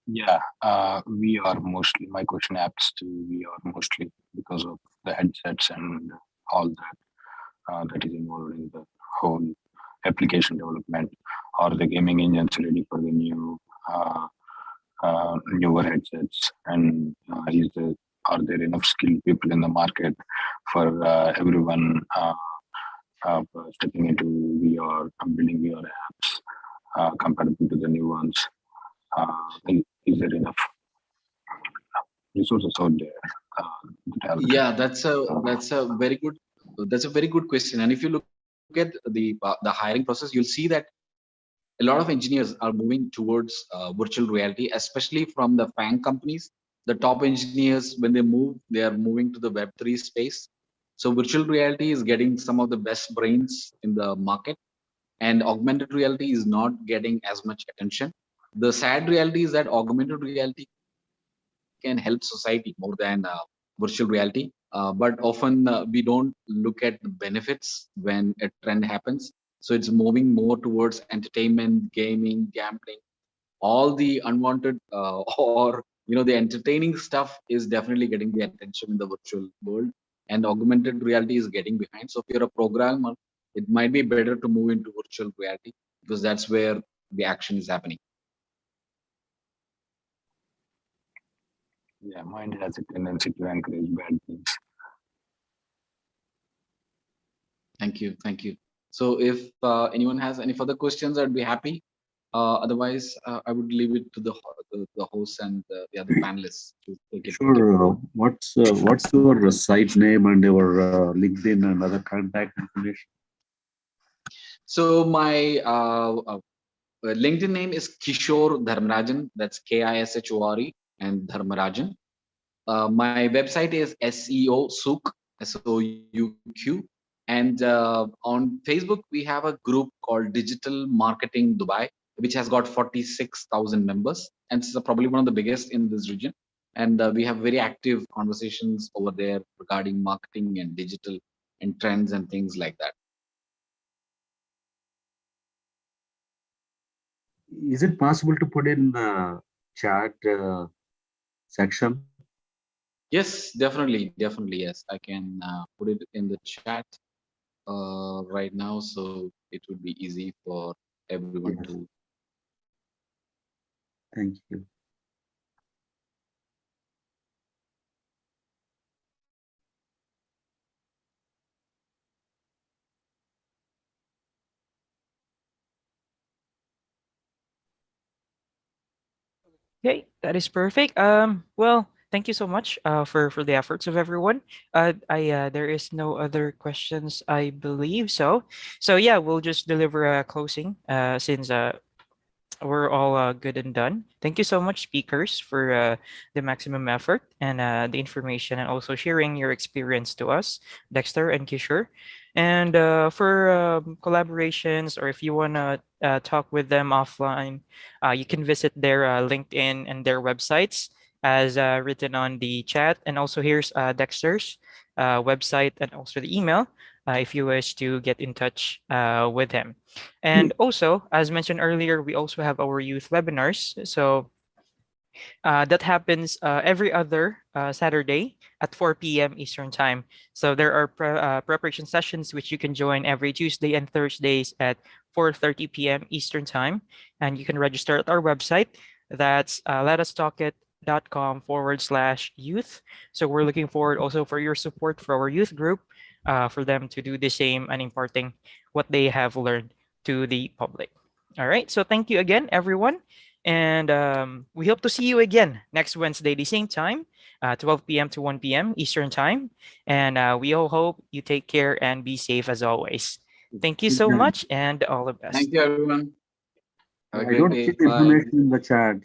Speaker 7: VR mostly. My question apps to VR mostly because of the headsets and all that that is involved in the whole application development, or the gaming engines ready for the newer headsets, and are there enough skilled people in the market for everyone stepping into VR and building VR apps compatible to the new ones? Is there enough resources out there?
Speaker 5: Yeah, that's a very good question. And if you look at the hiring process, you'll see that a lot of engineers are moving towards virtual reality, especially from the FANG companies. The top engineers, when they move, they are moving to the Web3 space. So virtual reality is getting some of the best brains in the market, and augmented reality is not getting as much attention. The sad reality is that augmented reality can help society more than virtual reality. But often we don't look at the benefits when a trend happens. So it's moving more towards entertainment, gaming, gambling. All the unwanted or the entertaining stuff is definitely getting the attention in the virtual world, and augmented reality is getting behind. So if you're a programmer, it might be better to move into virtual reality, because that's where the action is happening.
Speaker 7: Yeah, mind has a tendency to encourage bad things.
Speaker 5: Thank you. So if anyone has any further questions, I'd be happy. Otherwise, I would leave it to the host and the other panelists to take it.
Speaker 8: Sure. What's your site name and your LinkedIn and other contact information?
Speaker 5: So my LinkedIn name is Kishore Dharmarajan. That's Kishore and Dharmarajan. My website is SEO Souk, SOUQ. And on Facebook, we have a group called Digital Marketing Dubai, which has got 46,000 members. And it's probably one of the biggest in this region. And we have very active conversations over there regarding marketing and digital and trends and things like that.
Speaker 8: Is it possible to put in chat section?
Speaker 5: Yes, definitely. Yes, I can put it in the chat right now, so it would be easy for everyone
Speaker 8: Yes.
Speaker 5: to.
Speaker 8: Thank you.
Speaker 3: Okay, that is perfect. Well, thank you so much for the efforts of everyone. I There is no other questions, I believe so. So yeah, we'll just deliver a closing since we're all good and done. Thank you so much, speakers, for the maximum effort and the information and also sharing your experience to us, Dexter and Kishore. And for collaborations, or if you want to talk with them offline, you can visit their LinkedIn and their websites as written on the chat. And also, here's Dexter's website and also the email if you wish to get in touch with him. And also, as mentioned earlier, we also have our youth webinars. So that happens every other Saturday at 4 p.m. Eastern Time. So there are preparation sessions which you can join every Tuesday and Thursdays at 4:30 p.m. Eastern Time. And you can register at our website. That's letustalkit.com/youth. So we're looking forward also for your support for our youth group, for them to do the same and imparting what they have learned to the public. All right. So thank you again, everyone. And we hope to see you again next Wednesday, the same time, 12 p.m. to 1 p.m. Eastern Time. And we all hope you take care and be safe as always. Thank you so
Speaker 8: Yeah.
Speaker 3: much and all the best.
Speaker 5: Thank you, everyone. Have a
Speaker 8: I
Speaker 5: great
Speaker 8: don't
Speaker 5: day.
Speaker 8: see the
Speaker 5: Bye.
Speaker 8: information in the chat.